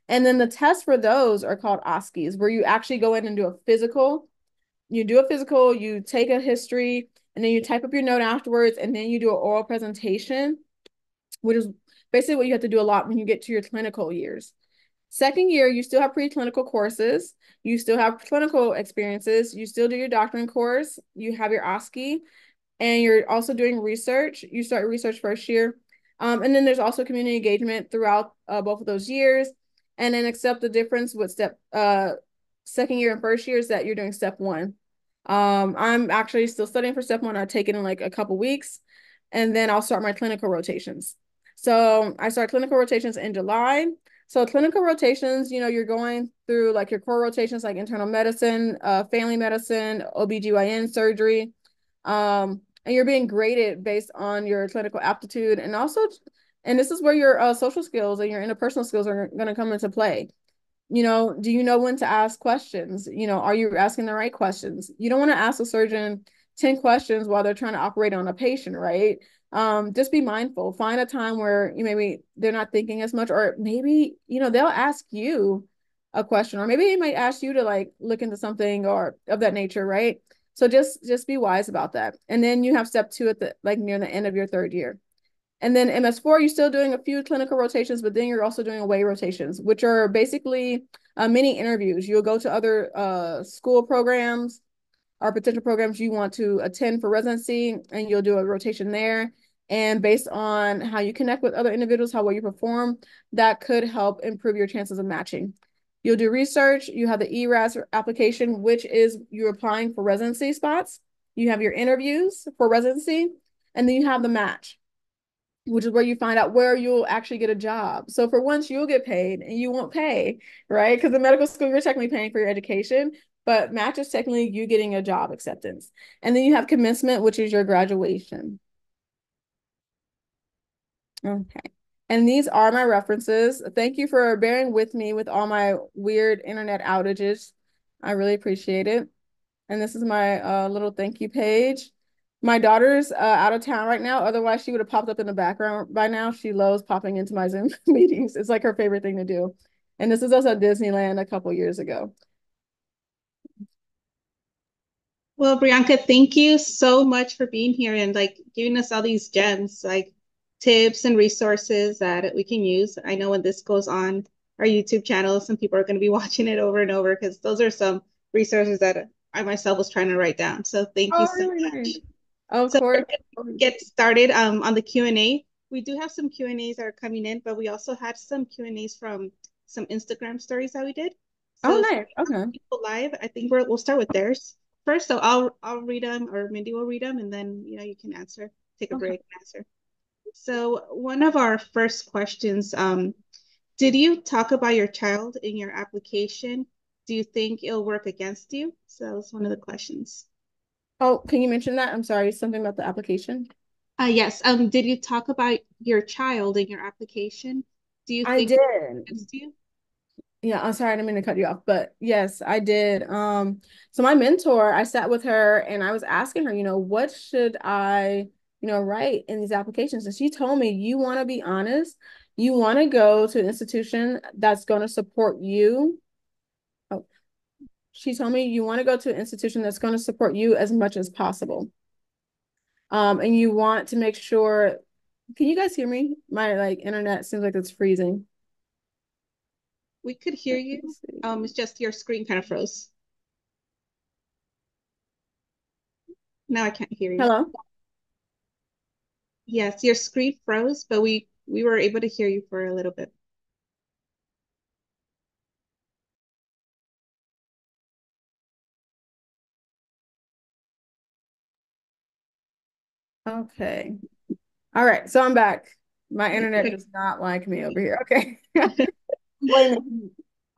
And then the tests for those are called OSCEs, where you actually go in and do a physical. You do a physical, you take a history, and then you type up your note afterwards, and then you do an oral presentation, which is basically what you have to do a lot when you get to your clinical years. Second year, you still have preclinical courses. You still have clinical experiences. You still do your doctoring course. You have your OSCE, and you're also doing research. You start research first year. And then there's also community engagement throughout both of those years. And then except the difference with second year and first year is that you're doing step one. I'm actually still studying for step one. I'll take it in like a couple weeks, and then I'll start my clinical rotations. So I start clinical rotations in July. So clinical rotations, you're going through like your core rotations, like internal medicine, family medicine, OBGYN surgery. And you're being graded based on your clinical aptitude, and this is where your social skills and your interpersonal skills are going to come into play. Do you know when to ask questions? Are you asking the right questions? You don't want to ask a surgeon 10 questions while they're trying to operate on a patient, right? Just be mindful. Find a time where maybe they're not thinking as much, or maybe, they'll ask you a question, or maybe they might ask you to like look into something or of that nature, right? So just be wise about that. And then you have step two at near the end of your third year. And then MS4, you're still doing a few clinical rotations, but then you're also doing away rotations, which are basically mini interviews. You'll go to other school programs or potential programs you want to attend for residency, and you'll do a rotation there. And based on how you connect with other individuals, how well you perform, that could help improve your chances of matching. You'll do research. You have the ERAS application, which is you're applying for residency spots. You have your interviews for residency, and then you have the match, which is where you find out where you'll actually get a job. So for once, you'll get paid and you won't pay, right? Because in medical school, you're technically paying for your education, but match is technically you getting a job acceptance. And then you have commencement, which is your graduation. Okay. And these are my references. Thank you for bearing with me with all my weird internet outages. I really appreciate it. And this is my little thank you page. My daughter's out of town right now. Otherwise, she would have popped up in the background by now. She loves popping into my Zoom meetings. It's like her favorite thing to do. And this is us at Disneyland a couple years ago. Well, Bre'anca, thank you so much for being here and like giving us all these gems, like tips and resources that we can use. I know when this goes on our YouTube channel, some people are going to be watching it over and over because those are some resources that I myself was trying to write down. So thank you so much. Of course. Get started on the Q&A. We do have some Q&As that are coming in, but we also had some Q&As from some Instagram stories that we did. So nice. Okay. People live. I think we'll start with theirs first. So I'll read them, or Mindy will read them, and then you can answer. Take a break and answer. So one of our first questions, did you talk about your child in your application? Do you think it'll work against you? So that was one of the questions. Oh, can you mention that? I'm sorry, something about the application. Yes. Did you talk about your child in your application? Do you I think did. it's you? Yeah, I'm sorry, I didn't mean to cut you off, but yes, I did. So my mentor, I sat with her and I was asking her, what should I, write in these applications? And she told me, you want to be honest, you want to go to an institution that's going to support you. Oh, she told me you want to go to an institution that's going to support you as much as possible. And you want to make sure, can you guys hear me? My internet seems like it's freezing. We could hear you. It's just your screen kind of froze. Now I can't hear you. Hello? Yes, your screen froze, but we were able to hear you for a little bit. Okay. All right, so I'm back. My internet does not like me over here. Okay.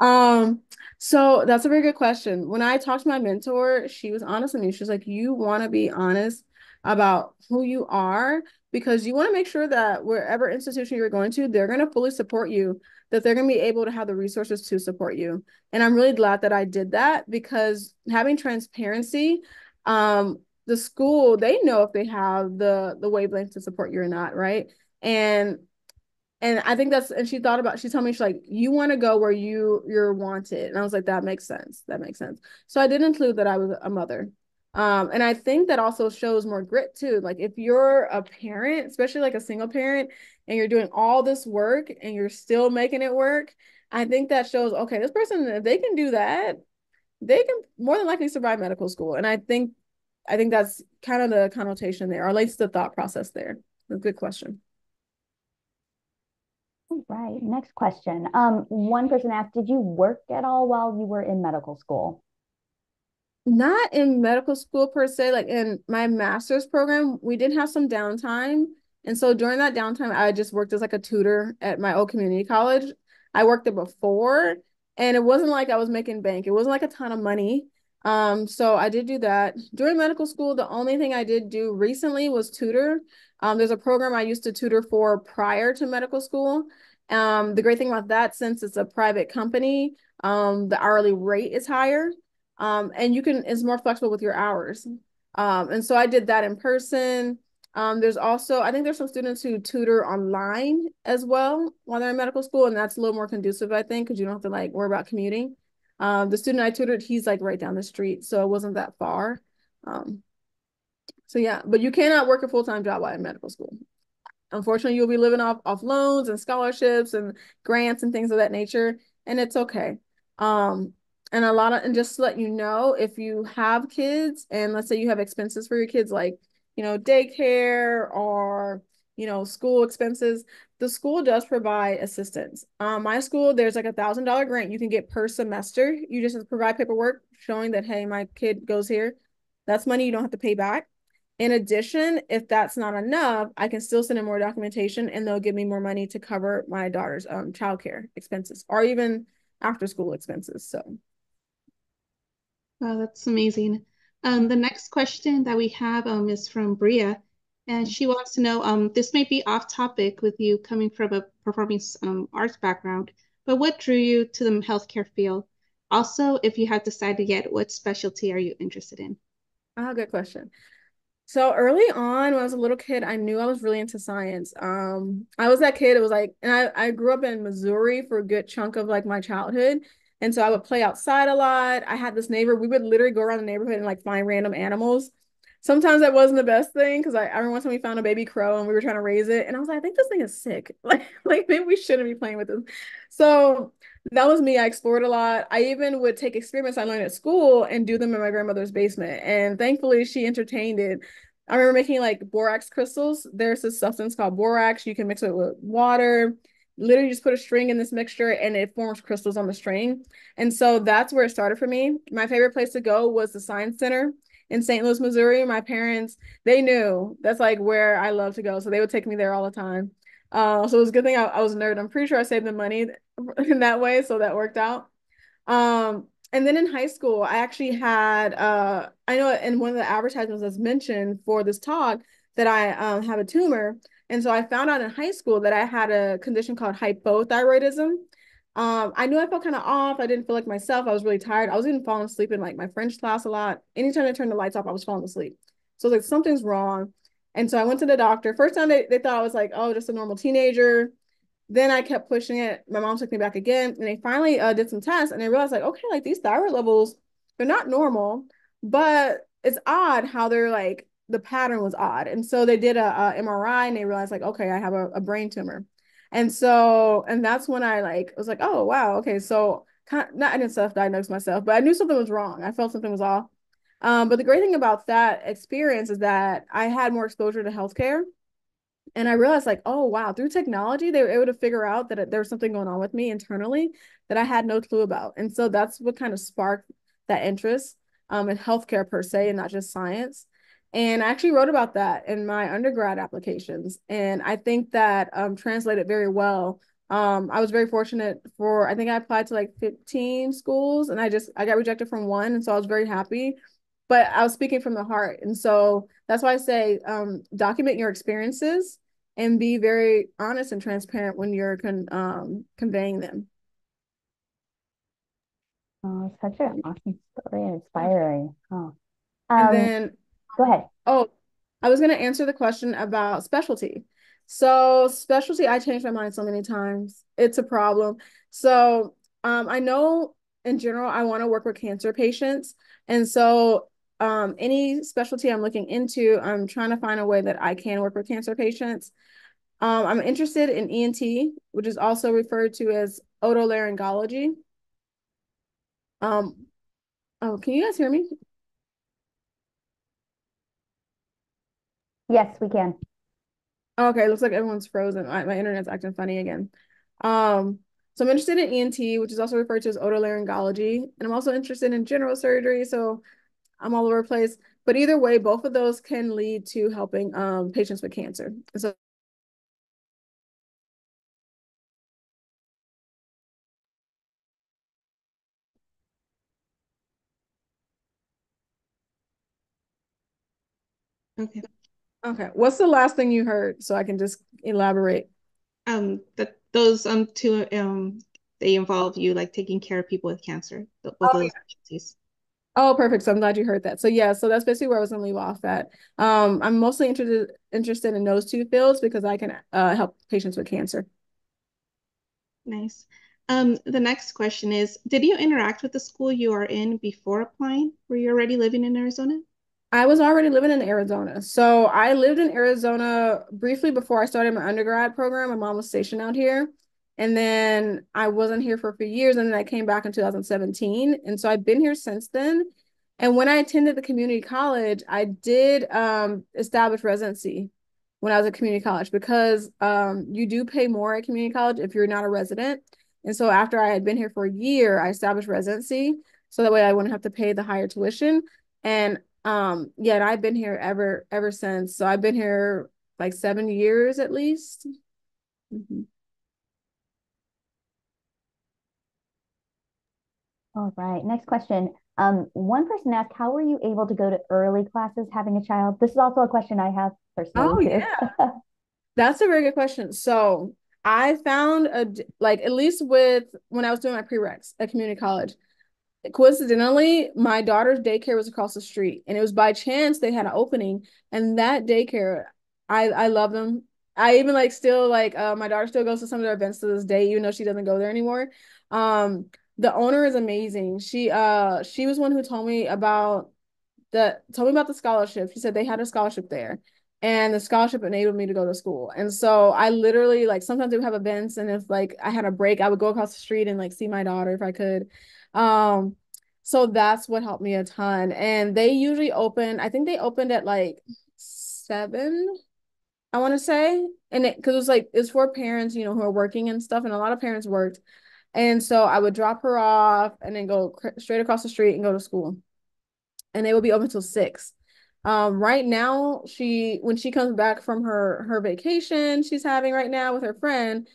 Um, so that's a very good question. When I talked to my mentor, she was honest with me. She was like, you want to be honest about who you are because you want to make sure that wherever institution you're going to, they're going to fully support you, that they're going to be able to have the resources to support you. And I'm really glad that I did that because having transparency, the school, they know if they have the wavelength to support you or not, right? And I think she told me, she's like, you want to go where you're wanted. And I was like, that makes sense. That makes sense. So I did include that I was a mother. And I think that also shows more grit too. Like if you're a parent, especially like a single parent, and you're doing all this work and you're still making it work, I think that shows, okay, this person, if they can do that, they can more than likely survive medical school. And I think that's kind of the connotation there, or at least the thought process there. A good question. All right, next question. One person asked, did you work at all while you were in medical school? Not in medical school per se, like in my master's program, we did have some downtime. And so during that downtime, I just worked as like a tutor at my old community college. I worked there before, and it wasn't like I was making bank. It wasn't like a ton of money. So I did do that. During medical school, the only thing I did do recently was tutor. There's a program I used to tutor for prior to medical school. The great thing about that, since it's a private company, the hourly rate is higher. And it's more flexible with your hours. And so I did that in person. There's also, I think there's some students who tutor online as well while they're in medical school, and that's a little more conducive, I think, because you don't have to like worry about commuting. The student I tutored, he's like right down the street, so it wasn't that far. So yeah, but you cannot work a full-time job while in medical school. Unfortunately, you'll be living off loans and scholarships and grants and things of that nature, and it's okay. And just to let you know, if you have kids and let's say you have expenses for your kids, like, daycare or, school expenses, the school does provide assistance. My school, there's like $1,000 grant you can get per semester. You just have to provide paperwork showing that, hey, my kid goes here. That's money you don't have to pay back. In addition, if that's not enough, I can still send in more documentation and they'll give me more money to cover my daughter's childcare expenses or even after school expenses. So Wow, that's amazing. The next question that we have is from Bria, and she wants to know, this may be off topic with you coming from a performing arts background, but what drew you to the healthcare field? Also, if you have decided yet, what specialty are you interested in? good question. So early on, when I was a little kid, I knew I was really into science. I was that kid. It was like, and I grew up in Missouri for a good chunk of like my childhood. And so I would play outside a lot. I had this neighbor, we would literally go around the neighborhood and like find random animals. Sometimes that wasn't the best thing because I remember one time we found a baby crow and we were trying to raise it. And I was like, I think this thing is sick. Like maybe we shouldn't be playing with this. So that was me. I explored a lot. I even would take experiments I learned at school and do them in my grandmother's basement. And thankfully, she entertained it. I remember making like borax crystals. There's this substance called borax. You can mix it with water. Literally just put a string in this mixture and it forms crystals on the string. And so that's where it started for me. My favorite place to go was the Science Center in St. Louis, Missouri. My parents, they knew that's like where I love to go. So they would take me there all the time. So it was a good thing I was a nerd. I'm pretty sure I saved the money in that way. So that worked out. And then in high school, I actually had I know in one of the advertisements that's mentioned for this talk that I have a tumor. And so I found out in high school that I had a condition called hypothyroidism. I knew I felt kind of off. I didn't feel like myself. I was really tired. I was even falling asleep in like my French class a lot. Anytime I turned the lights off, I was falling asleep. So I was like, something's wrong. And so I went to the doctor. First time they thought I was like, oh, just a normal teenager. Then I kept pushing it. My mom took me back again, and they finally did some tests, and they realized like, okay, like these thyroid levels, they're not normal, but it's odd how they're like the pattern was odd. And so they did a MRI, and they realized like, okay, I have a brain tumor. And so, and that's when I like was like, oh wow, okay, so kind of, not I didn't self-diagnose myself, but I knew something was wrong. I felt something was off. But the great thing about that experience is that I had more exposure to healthcare. And I realized like, oh wow, through technology, they were able to figure out that there was something going on with me internally that I had no clue about. And so that's what kind of sparked that interest in healthcare per se, and not just science. And I actually wrote about that in my undergrad applications. And I think that translated very well. I was very fortunate for, I think I applied to like 15 schools, and I got rejected from one. And so I was very happy, but I was speaking from the heart. And so that's why I say document your experiences and be very honest and transparent when you're conveying them. Oh, such an awesome story and inspiring. Oh. And then, Go ahead. oh, I was going to answer the question about specialty. So specialty, I changed my mind so many times. It's a problem. So I know in general, I want to work with cancer patients. And so any specialty I'm looking into, I'm trying to find a way that I can work with cancer patients. I'm interested in ENT, which is also referred to as otolaryngology. Oh, can you guys hear me? Yes, we can. Okay, looks like everyone's frozen. My internet's acting funny again. So I'm interested in ENT, which is also referred to as otolaryngology, and I'm also interested in general surgery. So I'm all over the place. But either way, both of those can lead to helping patients with cancer. So Okay. okay, what's the last thing you heard so I can just elaborate? That those two they involve you like taking care of people with cancer, both of Oh, those yeah. specialties. Oh, perfect. So I'm glad you heard that. So yeah, so that's basically where I was gonna leave off at. I'm mostly interested in those two fields because I can help patients with cancer. Nice. The next question is, did you interact with the school you are in before applying? Were you already living in Arizona? I was already living in Arizona. So I lived in Arizona briefly before I started my undergrad program. My mom was stationed out here. And then I wasn't here for a few years. And then I came back in 2017. And so I've been here since then. And when I attended the community college, I did establish residency when I was at community college because you do pay more at community college if you're not a resident. And so after I had been here for a year, I established residency. So that way I wouldn't have to pay the higher tuition. And yeah, and I've been here ever since. So I've been here like 7 years at least. Mhm. All right. Next question. One person asked, how were you able to go to early classes having a child? This is also a question I have Oh personally too. yeah, that's a very good question. So I found like at least with when I was doing my prereqs at community college, coincidentally, my daughter's daycare was across the street, and it was by chance they had an opening. And that daycare, I love them. I even like still like my daughter still goes to some of their events to this day, even though she doesn't go there anymore. The owner is amazing. She was one who told me about the scholarship. She said they had a scholarship there. And the scholarship enabled me to go to school. And so I literally like sometimes they would have events, and if like I had a break, I would go across the street and like see my daughter if I could. Um, so that's what helped me a ton. And they usually open, I think they opened at like 7, I want to say. And it because it was like it's for parents, who are working and stuff, and a lot of parents worked. And so I would drop her off and then go straight across the street and go to school. And they would be open till 6. Right now, when she comes back from her vacation she's having right now with her friend,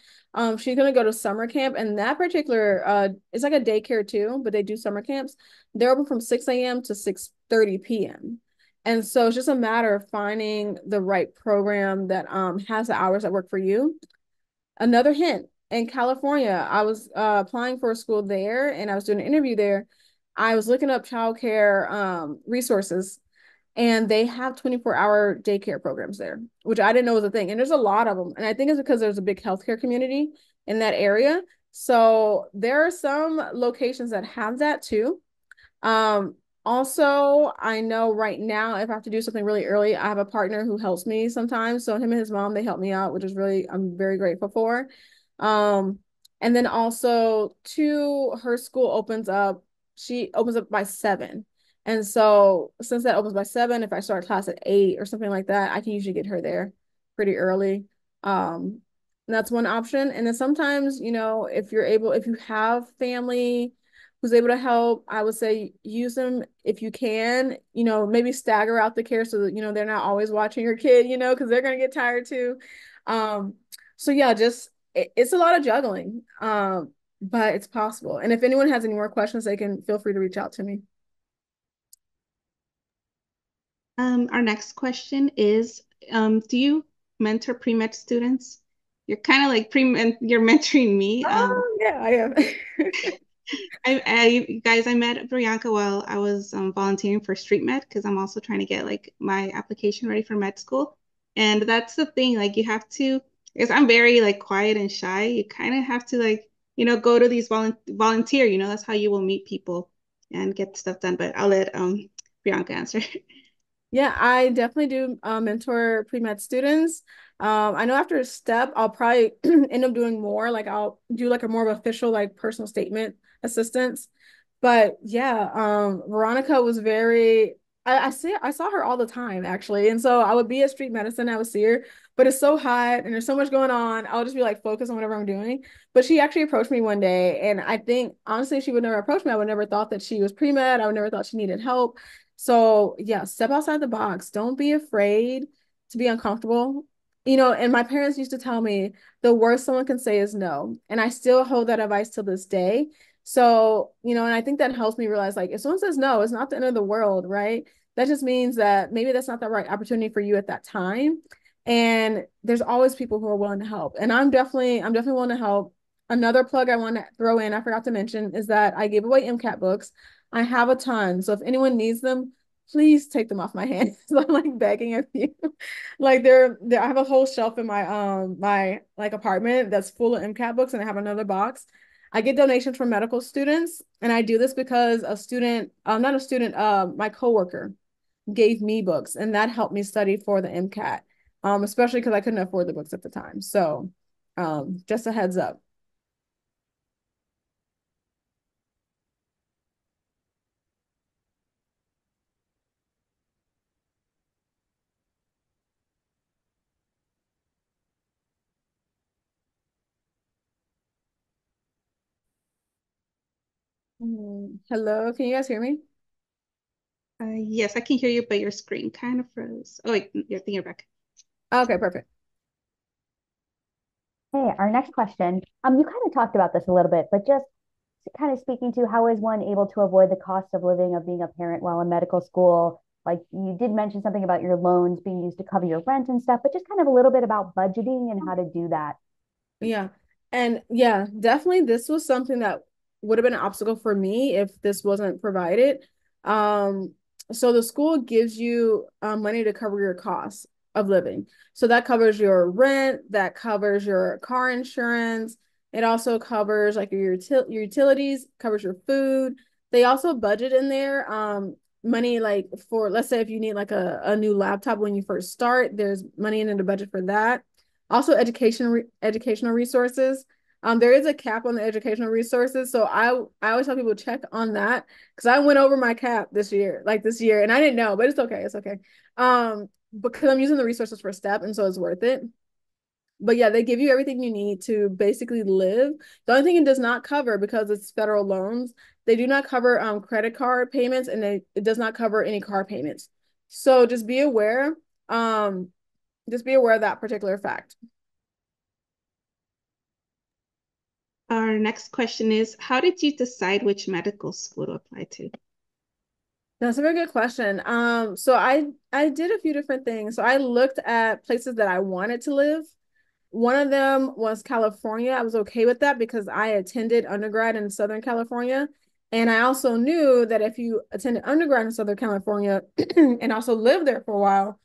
she's gonna go to summer camp, and that particular it's like a daycare too, but they do summer camps. They're open from 6 a.m. to 6:30 p.m. And so it's just a matter of finding the right program that has the hours that work for you. Another hint, in California, I was applying for a school there and I was doing an interview there. I was looking up childcare resources, and they have 24-hour daycare programs there, which I didn't know was a thing. And there's a lot of them. And I think it's because there's a big healthcare community in that area. So there are some locations that have that too. Also, I know right now if I have to do something really early, I have a partner who helps me sometimes. So him and his mom, they help me out, which is really, I'm very grateful for. Um, and then also too, her school she opens up by 7. And so since that opens by 7, if I start class at 8 or something like that, I can usually get her there pretty early. That's one option. And then sometimes, if you have family who's able to help, I would say use them if you can, maybe stagger out the care so that, they're not always watching your kid, because they're going to get tired too. So yeah, it's a lot of juggling, but it's possible. And if anyone has any more questions, they can feel free to reach out to me. Our next question is, do you mentor pre-med students? You're kind of like you're mentoring me. Oh, yeah, I am. Guys, I met Bre'anca while I was volunteering for street med because I'm also trying to get like my application ready for med school. And that's the thing, like you have to, because I'm very like quiet and shy, you kind of have to like, go to these volunteer, that's how you will meet people and get stuff done. But I'll let Bianca answer. Yeah, I definitely do mentor pre-med students. I know after a step, I'll probably end up doing more. Like I'll do like a more of official, like personal statement assistance. But yeah, Veronica was very, I saw her all the time actually. And so I would be at street medicine, I would see her, but it's so hot and there's so much going on. I'll just be like focused on whatever I'm doing. But she actually approached me one day, and I think honestly, she would never approach me. I would never thought that she was pre-med. I would never thought she needed help. So yeah, step outside the box. Don't be afraid to be uncomfortable. And my parents used to tell me the worst someone can say is no. And I still hold that advice to this day. So, and I think that helps me realize like if someone says no, it's not the end of the world, right? That just means that maybe that's not the right opportunity for you at that time. And there's always people who are willing to help. And I'm definitely willing to help. Another plug I want to throw in, I forgot to mention, is that I give away MCAT books. I have a ton. So if anyone needs them, please take them off my hands. I'm like begging of you. Like I have a whole shelf in my like apartment that's full of MCAT books, and I have another box. I get donations from medical students, and I do this because not a student, my coworker gave me books, and that helped me study for the MCAT, especially because I couldn't afford the books at the time. So, just a heads up. Hello, can you guys hear me? Yes, I can hear you, but your screen kind of froze. Oh, wait, I think you're back. Okay, perfect. Hey, our next question. You kind of talked about this a little bit, but just kind of speaking to how is one able to avoid the cost of living of being a parent while in medical school? Like you did mention something about your loans being used to cover your rent and stuff, but just kind of a little bit about budgeting and how to do that. Yeah. And yeah, definitely this was something that would have been an obstacle for me if this wasn't provided. Um, so the school gives you money to cover your costs of living. So that covers your rent, that covers your car insurance. It also covers like your utilities, covers your food. They also budget in there money like for, let's say if you need like a new laptop when you first start, there's money in the budget for that. Also, educational resources. There is a cap on the educational resources, so I always tell people check on that because I went over my cap this year, and I didn't know, but it's okay, it's okay. Because I'm using the resources for STEP, and so it's worth it. But yeah, they give you everything you need to basically live. The only thing it does not cover, because it's federal loans, they do not cover credit card payments, and it does not cover any car payments. So just be aware. Just be aware of that particular fact. Our next question is, how did you decide which medical school to apply to? That's a very good question. So I did a few different things. So I looked at places that I wanted to live. One of them was California. I was okay with that because I attended undergrad in Southern California. And I also knew that if you attended undergrad in Southern California and also lived there for a while,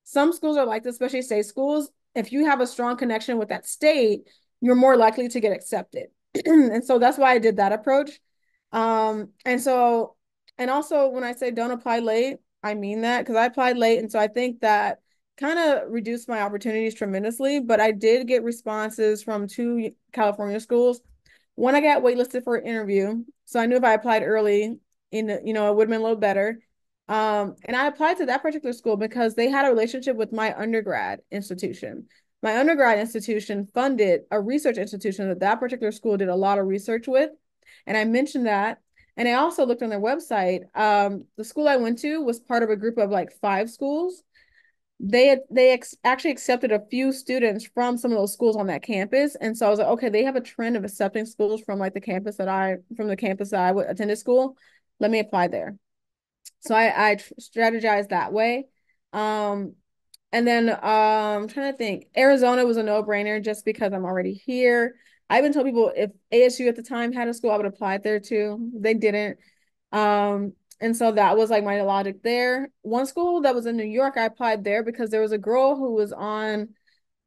some schools are like this, especially state schools. If you have a strong connection with that state, you're more likely to get accepted. And so that's why I did that approach. And so, and also when I say don't apply late, I mean that because I applied late. And so I think that kind of reduced my opportunities tremendously, but I did get responses from two California schools. One, I got waitlisted for an interview. So I knew if I applied early, it would have been a little better. And I applied to that particular school because they had a relationship with my undergrad institution. My undergrad institution funded a research institution that particular school did a lot of research with. And I mentioned that. And I also looked on their website. The school I went to was part of a group of like 5 schools. Actually accepted a few students from some of those schools on that campus. And so I was like, okay, they have a trend of accepting schools from like the campus that I attended school. Let me apply there. So I strategized that way. And then I'm trying to think. Arizona was a no-brainer just because I'm already here. I even told people if ASU at the time had a school, I would apply there too. They didn't. And so that was like my logic there. One school that was in New York, I applied there because there was a girl who was on,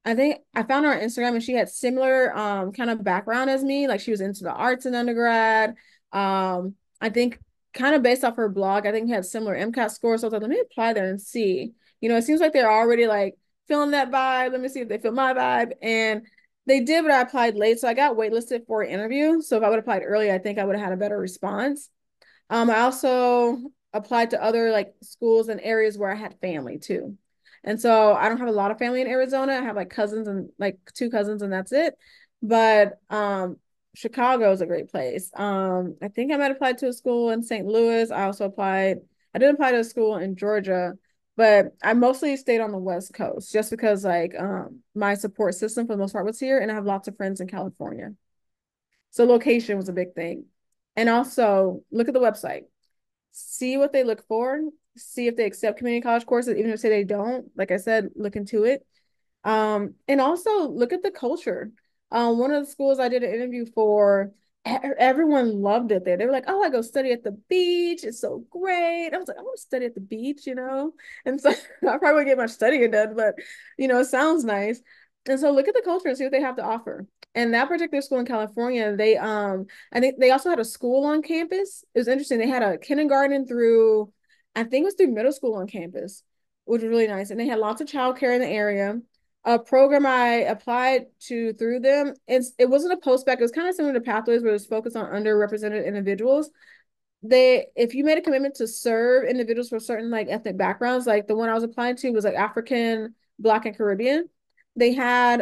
I think I found her on Instagram and she had similar kind of background as me. Like she was into the arts in undergrad. I think kind of based off her blog, I think had similar MCAT scores. So I was like, let me apply there and see. It seems like they're already like feeling that vibe. Let me see if they feel my vibe. And they did, but I applied late. So I got waitlisted for an interview. So if I would have applied early, I think I would have had a better response. I also applied to other like schools and areas where I had family too. And so I don't have a lot of family in Arizona. I have like cousins and like 2 cousins and that's it. But Chicago is a great place. I think I might apply to a school in St. Louis. I did apply to a school in Georgia, but I mostly stayed on the West Coast just because like my support system for the most part was here and I have lots of friends in California. So location was a big thing. And also look at the website. See what they look for. See if they accept community college courses, even if say they don't. Like I said, look into it. And also look at the culture. One of the schools I did an interview for, everyone loved it there. They were like, "Oh, I go study at the beach. It's so great." I was like, "I want to study at the beach." And so I probably wouldn't get much studying done, but it sounds nice. And so look at the culture and see what they have to offer. And that particular school in California, I think they also had a school on campus. It was interesting. They had a kindergarten through, I think it was through middle school on campus, which was really nice. And they had lots of childcare in the area. A program I applied to through them, it wasn't a post-bac. It was kind of similar to Pathways, where it was focused on underrepresented individuals. If you made a commitment to serve individuals from certain like ethnic backgrounds, like the one I was applying to was like African, Black, and Caribbean. They have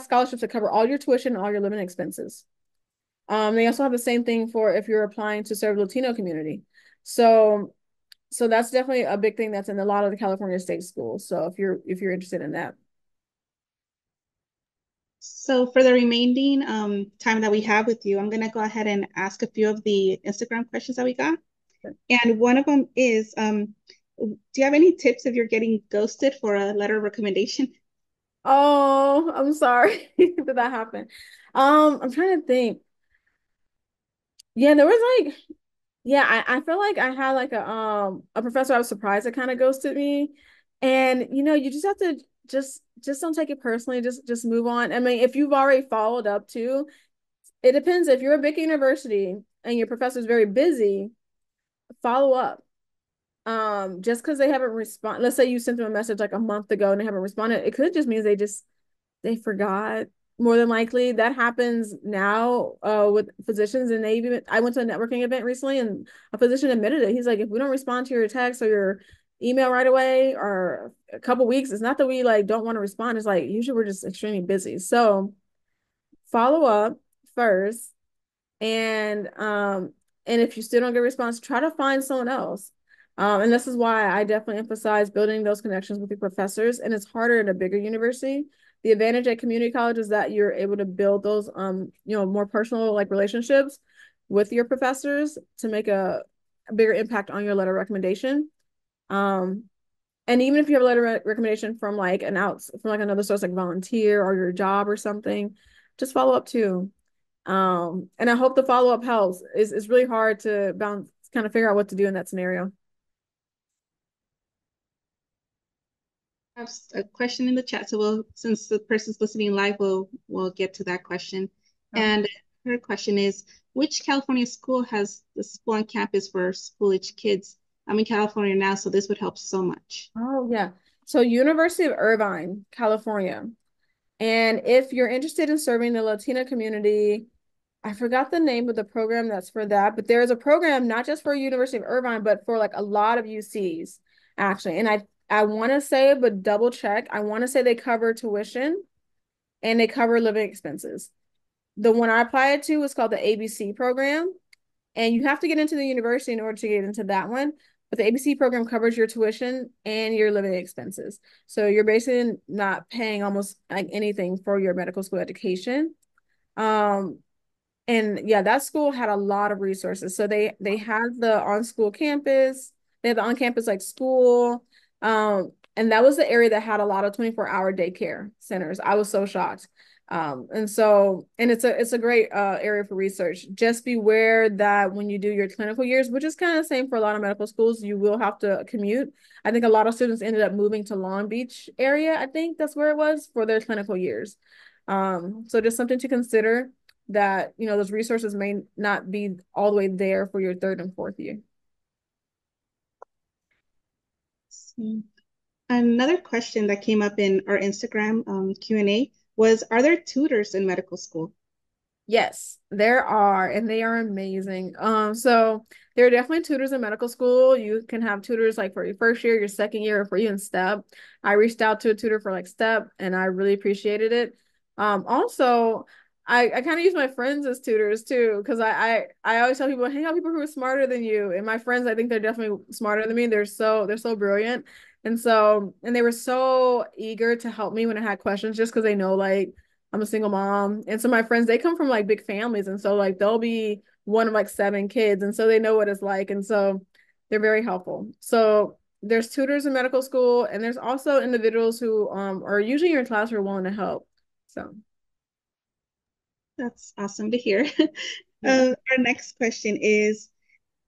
scholarships that cover all your tuition and all your living expenses. They also have the same thing for if you're applying to serve Latino community. So that's definitely a big thing that's in a lot of the California state schools. So if you're interested in that. So for the remaining time that we have with you, I'm going to go ahead and ask a few of the Instagram questions that we got. Sure. And one of them is, do you have any tips if you're getting ghosted for a letter of recommendation? Oh, I'm sorry that happened. I'm trying to think. Yeah, there was like, yeah, I feel like I had like a professor I was surprised that kind of ghosted me. And you just have to just don't take it personally. Just move on. I mean, if you've already followed up too, it depends. If you're a big university and your professor is very busy, follow up. Just because they haven't responded, let's say you sent them a message like a month ago and they haven't responded, it could just mean they forgot. More than likely, that happens now with physicians. And I went to a networking event recently, and a physician admitted it. He's like, if we don't respond to your text or your email right away or a couple weeks, it's not that we like don't want to respond. It's like usually we're just extremely busy. So follow up first, and if you still don't get a response, try to find someone else. And this is why I definitely emphasize building those connections with your professors. And it's harder at a bigger university. The advantage at community college is that you're able to build those, more personal like relationships with your professors to make a bigger impact on your letter of recommendation. Um, and even if you have a letter of recommendation from like another source like volunteer or your job or something, just follow up too. And I hope the follow up helps. It's really hard to kind of figure out what to do in that scenario. I have a question in the chat, so since the person's listening live, we'll get to that question. Okay. And her question is, which California school has the school on campus for school-age kids? I'm in California now, so this would help so much. Oh, yeah. So University of Irvine, California. And if you're interested in serving the Latina community, I forgot the name of the program that's for that, but there is a program not just for University of Irvine, but for like a lot of UCs actually. And I want to say, but double check, I want to say they cover tuition and they cover living expenses. The one I applied to was called the ABC program, and you have to get into the university in order to get into that one. But the ABC program covers your tuition and your living expenses. So you're basically not paying almost like anything for your medical school education. And yeah, that school had a lot of resources. So they had the on-school campus, they had the on-campus like school. And that was the area that had a lot of 24-hour daycare centers. I was so shocked. And it's a great area for research. Just beware that when you do your clinical years, which is kind of the same for a lot of medical schools, you will have to commute. I think a lot of students ended up moving to Long Beach area. I think that's where it was for their clinical years. So just something to consider that, those resources may not be all the way there for your third and fourth year. Another question that came up in our Instagram Q&A was, are there tutors in medical school? Yes, there are, and they are amazing. So there are definitely tutors in medical school. You can have tutors like for your first year, your second year, or for you in STEP. I reached out to a tutor for like STEP, and I really appreciated it. Also, I kind of use my friends as tutors too, because I always tell people, hang out with people who are smarter than you. And my friends, I think they're definitely smarter than me. They're so brilliant. And they were so eager to help me when I had questions, just because they know like I'm a single mom. And so my friends, they come from like big families. And so like they'll be one of like 7 kids. And so they know what it's like. And so they're very helpful. So there's tutors in medical school, and there's also individuals who are usually in your class who are willing to help. So that's awesome to hear. Our next question is,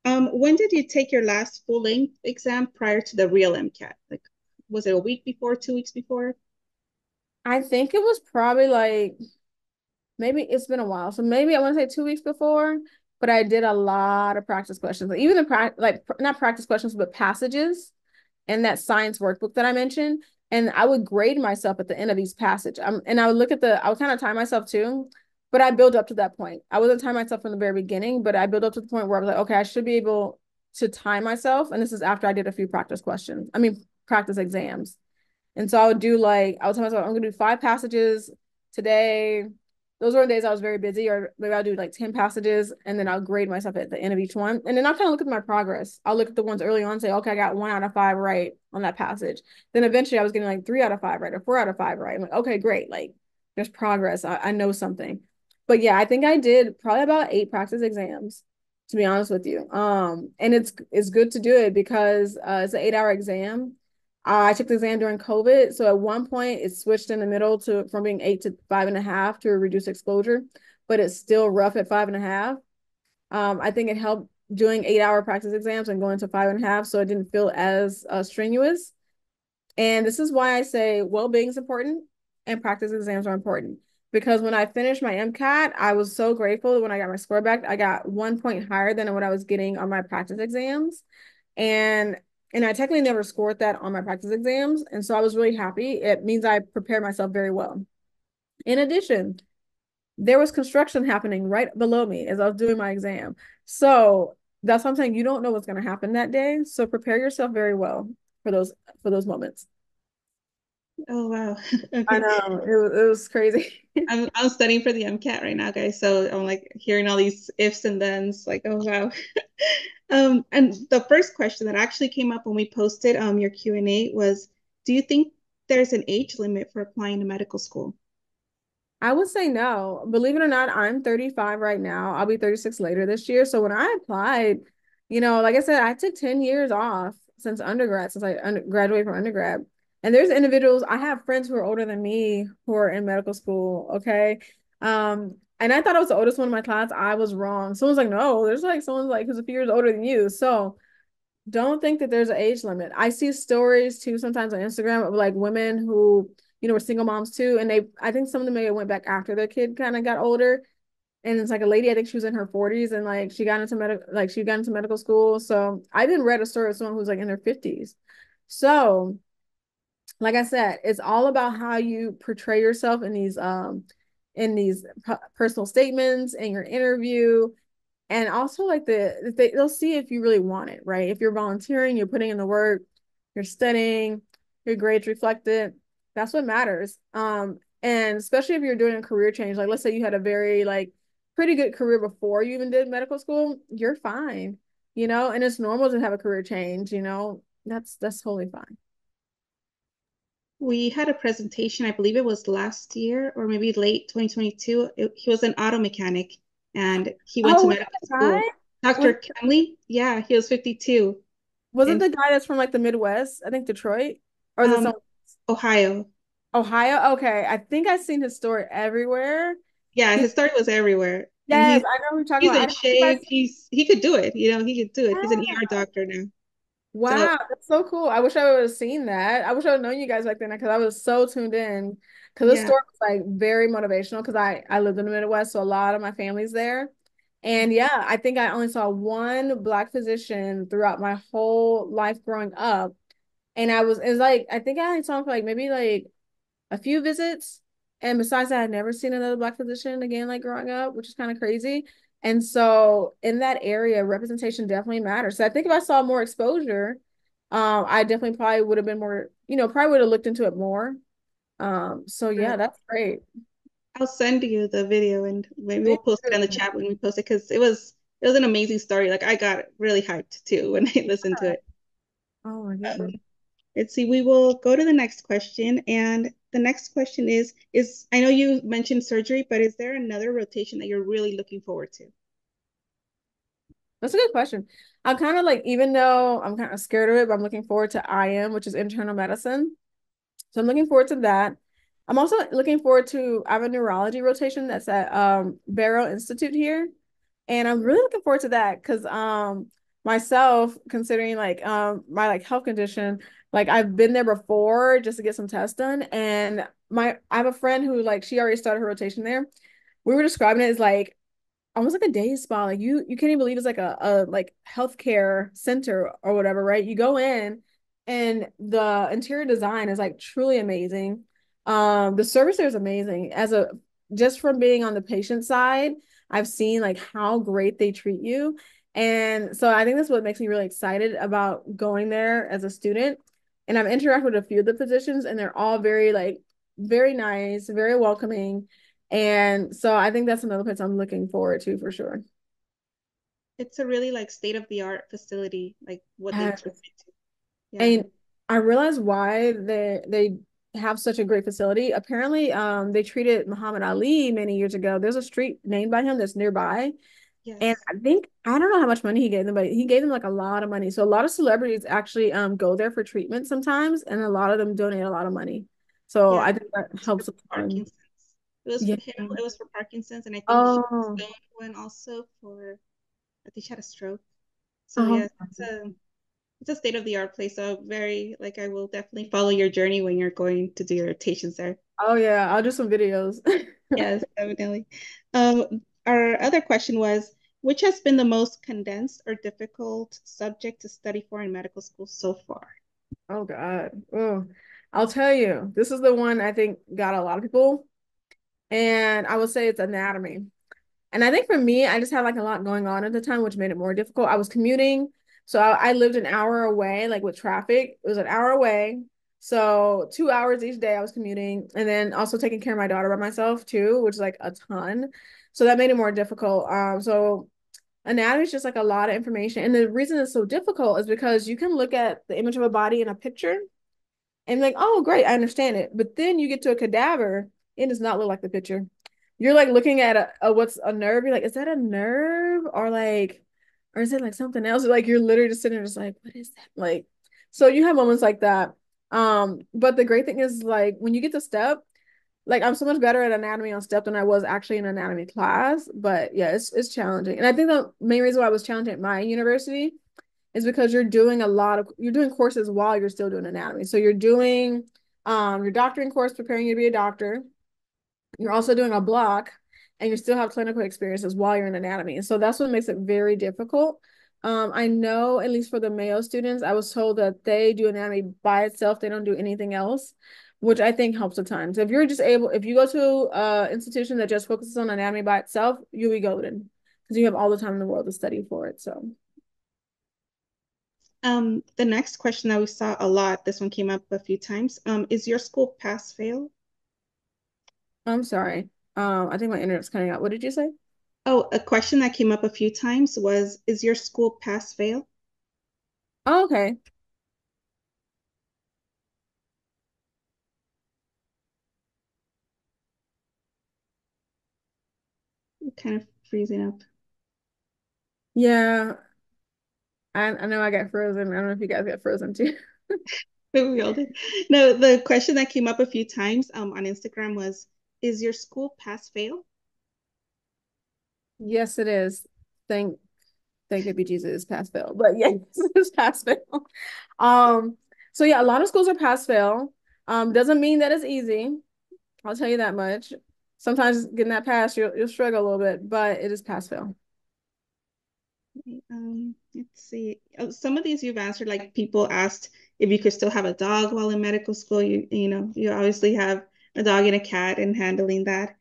when did you take your last full-length exam prior to the real MCAT? Like, was it a week before, 2 weeks before? I think it was probably like, maybe it's been a while. So maybe I want to say 2 weeks before, but I did a lot of practice questions. Like even not practice questions, but passages in that science workbook that I mentioned. And I would grade myself at the end of each passage. And I would I would kind of time myself too, but I built up to that point. I wasn't time myself from the very beginning, but I built up to the point where I was like, okay, I should be able to time myself. And this is after I did a few practice exams. And so I would tell myself, I'm gonna do 5 passages today. Those were the days I was very busy, or maybe I'll do like 10 passages, and then I'll grade myself at the end of each one. And then I'll kind of look at my progress. I'll look at the ones early on and say, okay, I got 1 out of 5 right on that passage. Then eventually I was getting like 3 out of 5 right, or 4 out of 5 right. I'm like, okay, great. Like there's progress. I know something. But yeah, I think I did probably about 8 practice exams, to be honest with you. And it's good to do it because it's an 8-hour exam. I took the exam during COVID. So at one point it switched in the middle from being 8 to 5.5 to reduce exposure, but it's still rough at 5.5. I think it helped doing 8-hour practice exams and going to 5.5. So it didn't feel as strenuous. And this is why I say well-being is important and practice exams are important. Because when I finished my MCAT, I was so grateful when I got my score back. I got 1 point higher than what I was getting on my practice exams. And I technically never scored that on my practice exams. And so I was really happy. It means I prepared myself very well. In addition, there was construction happening right below me as I was doing my exam. So that's what I'm saying. You don't know what's going to happen that day. So prepare yourself very well for those moments. Oh wow. I Okay. know it was crazy. I'm studying for the MCAT right now, guys. So I'm like hearing all these ifs and thens, like, oh wow. And the first question that actually came up when we posted your Q&A was, do you think there's an age limit for applying to medical school? I would say no. Believe it or not, I'm 35 right now. I'll be 36 later this year. So when I applied, like I said, I took 10 years off since undergrad, since I graduated from undergrad. And there's individuals, I have friends who are older than me who are in medical school, okay? And I thought I was the oldest one in my class. I was wrong. Someone's like, no, there's like someone's like who's a few years older than you. So don't think that there's an age limit. I see stories too sometimes on Instagram of like women who, were single moms too. And I think some of them maybe went back after their kid kind of got older. And it's like a lady, I think she was in her 40s and like she got into medical school. So I even read a story of someone who's like in their 50s. So, like I said, it's all about how you portray yourself in these personal statements in your interview, and also like they'll see if you really want it, right? If you're volunteering, you're putting in the work, you're studying, your grades reflect it. That's what matters. And especially if you're doing a career change, like let's say you had a very like pretty good career before you even did medical school, you're fine, and it's normal to have a career change, that's totally fine. We had a presentation, I believe it was last year or maybe late 2022. He was an auto mechanic and he went Oh, to was medical that guy? school. Dr. Kenley, yeah, he was 52. Was it And the guy that's from like the Midwest? I think Detroit, or is it um, some Ohio. Ohio? Okay, I think I've seen his story everywhere. Yeah, He, his story was everywhere. And yes, I know who you're talking he's about. I in don't know if you shape. guys. He could do it. He could do it. He's an Yeah. ER doctor now. So Wow, that's so cool. I wish I would have seen that. I wish I would have known you guys back then because I was so tuned in. Because this yeah. story was like very motivational because I lived in the Midwest, so a lot of my family's there. And yeah, I think I only saw one Black physician throughout my whole life growing up. And it was like, I think I only saw him for like maybe like a few visits. And besides that, I'd never seen another Black physician again, like growing up, which is kind of crazy. And so in that area, representation definitely matters. So I think if I saw more exposure, I definitely probably would have been more, probably would have looked into it more. So yeah, that's great. I'll send you the video and maybe we'll Thank post it in the you. chat when we post it because it was an amazing story. Like I got really hyped too when I listened to it. Oh my Um, goodness. let's see, we will go to the next question. And the next question is I know you mentioned surgery, but is there another rotation that you're really looking forward to? That's a good question. I'm kind of like, even though I'm kind of scared of it, but I'm looking forward to IM, which is internal medicine. So I'm looking forward to that. I'm also looking forward to, I have a neurology rotation that's at Barrow Institute here. And I'm really looking forward to that because myself, considering like my like health condition, like I've been there before just to get some tests done. And I have a friend who like she already started her rotation there. We were describing it as like almost like a day spa. Like you can't even believe it's like a like healthcare center or whatever, right? You go in and the interior design is like truly amazing. The service there is amazing. Just from being on the patient side, I've seen like how great they treat you. And so I think that's what makes me really excited about going there as a student. And I've interacted with a few of the physicians and they're all very like very nice, very welcoming. And so I think that's another place I'm looking forward to for sure. It's a really like state of the art facility, like what they Yes. turn into. Yeah. And I realized why they have such a great facility. Apparently, they treated Muhammad Ali many years ago. There's a street named by him that's nearby. And Yes. I don't know how much money he gave them, but he gave them like a lot of money. So a lot of celebrities actually go there for treatment sometimes, and a lot of them donate a lot of money. So Yeah. I think that It's for helps a ton. Parkinson's. It was Yeah. for him, it was for Parkinson's, and I think Oh, Stone went also for I think she had a stroke. So oh. yeah, it's a state of the art place. So very like I will definitely follow your journey when you're going to do your rotations there. Oh yeah, I'll do some videos. Yes, definitely. Our other question was, which has been the most condensed or difficult subject to study for in medical school so far? Oh God. Oh, I'll tell you, this is the one I think got a lot of people. And I would say it's anatomy. And I think for me, I just had like a lot going on at the time, which made it more difficult. I was commuting. So I lived an hour away, like with traffic. It was an hour away. So 2 hours each day I was commuting, and then also taking care of my daughter by myself too, which is like a ton. So that made it more difficult. So anatomy is just like a lot of information. And the reason it's so difficult is because you can look at the image of a body in a picture and like, oh, great, I understand it. But then you get to a cadaver, it does not look like the picture. You're like looking at a what's a nerve. You're like, is that a nerve or is it like something else? Like you're literally just sitting there just like, what is that? Like, so you have moments like that. But the great thing is like when you get to step, like I'm so much better at anatomy on step than I was actually in anatomy class. But yeah, it's challenging. And I think the main reason why I was challenged at my university is because you're doing courses while you're still doing anatomy. So you're doing your doctoring course preparing you to be a doctor. You're also doing a block and you still have clinical experiences while you're in anatomy. And so that's what makes it very difficult. I know, at least for the Mayo students, I was told that they do anatomy by itself. They don't do anything else, which I think helps a ton. So if you go to an institution that just focuses on anatomy by itself, you'll be golden because you have all the time in the world to study for it. So. The next question that we saw a lot, this one came up a few times. Is your school pass fail? I'm sorry. I think my internet's cutting out. What did you say? Oh, a question that came up a few times was, is your school pass fail? Oh, okay. Kind of freezing up. Yeah, I know I got frozen. I don't know if you guys got frozen too. We all did. No, the question that came up a few times on Instagram was, is your school pass fail? Yes, it is. Thank it be Jesus, pass fail. But yes, it's pass fail. Um, so yeah, a lot of schools are pass fail. Doesn't mean that it's easy. I'll tell you that much. Sometimes getting that pass, you'll struggle a little bit, but it is pass fail. Let's see. Some of these you've answered, like people asked if you could still have a dog while in medical school. You know, you obviously have a dog and a cat and handling that.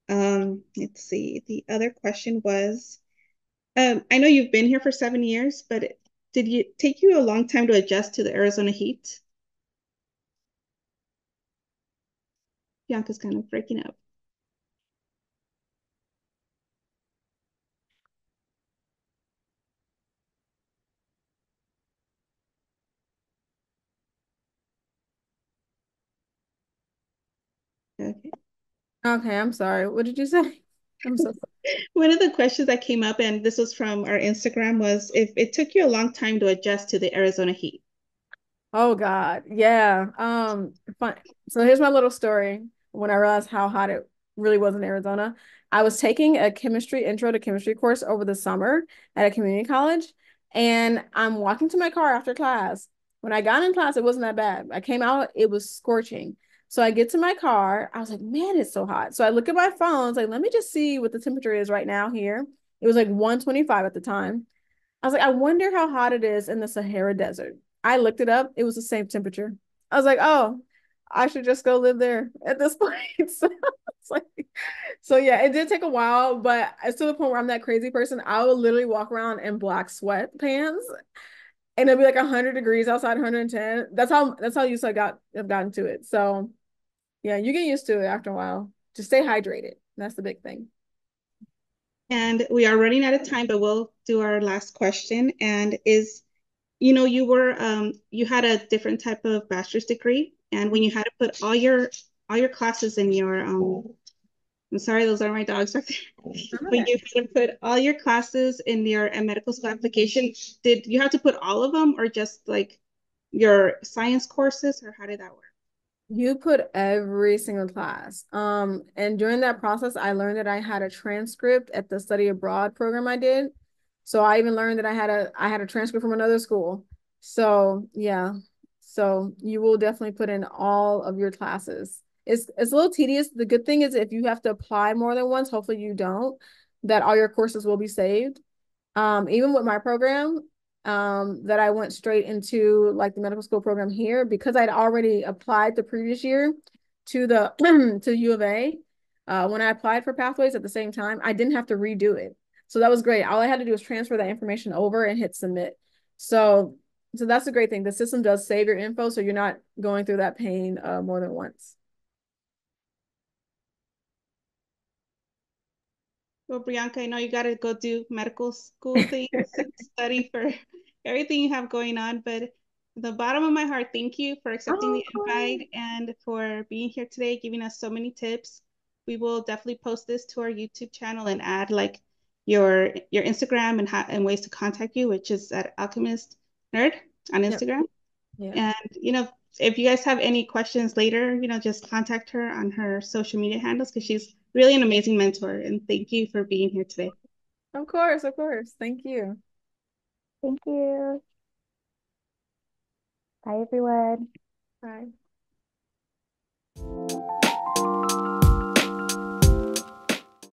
Let's see. The other question was, I know you've been here for 7 years, but did it take you a long time to adjust to the Arizona heat? Bianca's kind of breaking up. Okay. Okay, I'm sorry. What did you say? I'm so sorry. One of the questions that came up, and this was from our Instagram, was if it took you a long time to adjust to the Arizona heat. Oh God. Yeah. Fun. So here's my little story. When I realized how hot it really was in Arizona, I was taking a intro to chemistry course over the summer at a community college, and I'm walking to my car after class. When I got in class, it wasn't that bad. I came out, it was scorching. So I get to my car, I was like, man, it's so hot. So I look at my phone, it's like, let me just see what the temperature is right now here. It was like 125 at the time. I was like, I wonder how hot it is in the Sahara Desert. I looked it up. It was the same temperature. I was like, oh, I should just go live there at this point. So it's like, so yeah, it did take a while, but it's to the point where I'm that crazy person. I will literally walk around in black sweatpants and it'll be like 100 degrees outside, 110. That's how used I've gotten to it. So yeah, you get used to it after a while. Just stay hydrated. That's the big thing. And we are running out of time, but we'll do our last question. And you had a different type of bachelor's degree, and when you had to put all your classes in your I'm sorry, those are my dogs back there. When you had to put all your classes in your medical school application, did you have to put all of them or just like your science courses, or how did that work? You put every single class. And during that process, I learned that I had a transcript at the study abroad program I did. So I even learned that I had a transcript from another school. So yeah. So you will definitely put in all of your classes. It's a little tedious. The good thing is if you have to apply more than once, hopefully you don't, that all your courses will be saved. Even with my program, that I went straight into like the medical school program here because I'd already applied the previous year to the to U of A. When I applied for pathways at the same time, I didn't have to redo it. So that was great. All I had to do was transfer that information over and hit submit. So So that's the great thing. The system does save your info, so you're not going through that pain more than once. Well, Bianca, I know you got to go do medical school things and study for everything you have going on, but the bottom of my heart, thank you for accepting the invite and for being here today, giving us so many tips. We will definitely post this to our YouTube channel and add like your Instagram and ways to contact you, which is at Alchemist Nerd on Instagram. Yep. And if you guys have any questions later, just contact her on her social media handles because she's really an amazing mentor. And thank you for being here today. Of course, of course. Thank you. Thank you. Bye, everyone. Bye.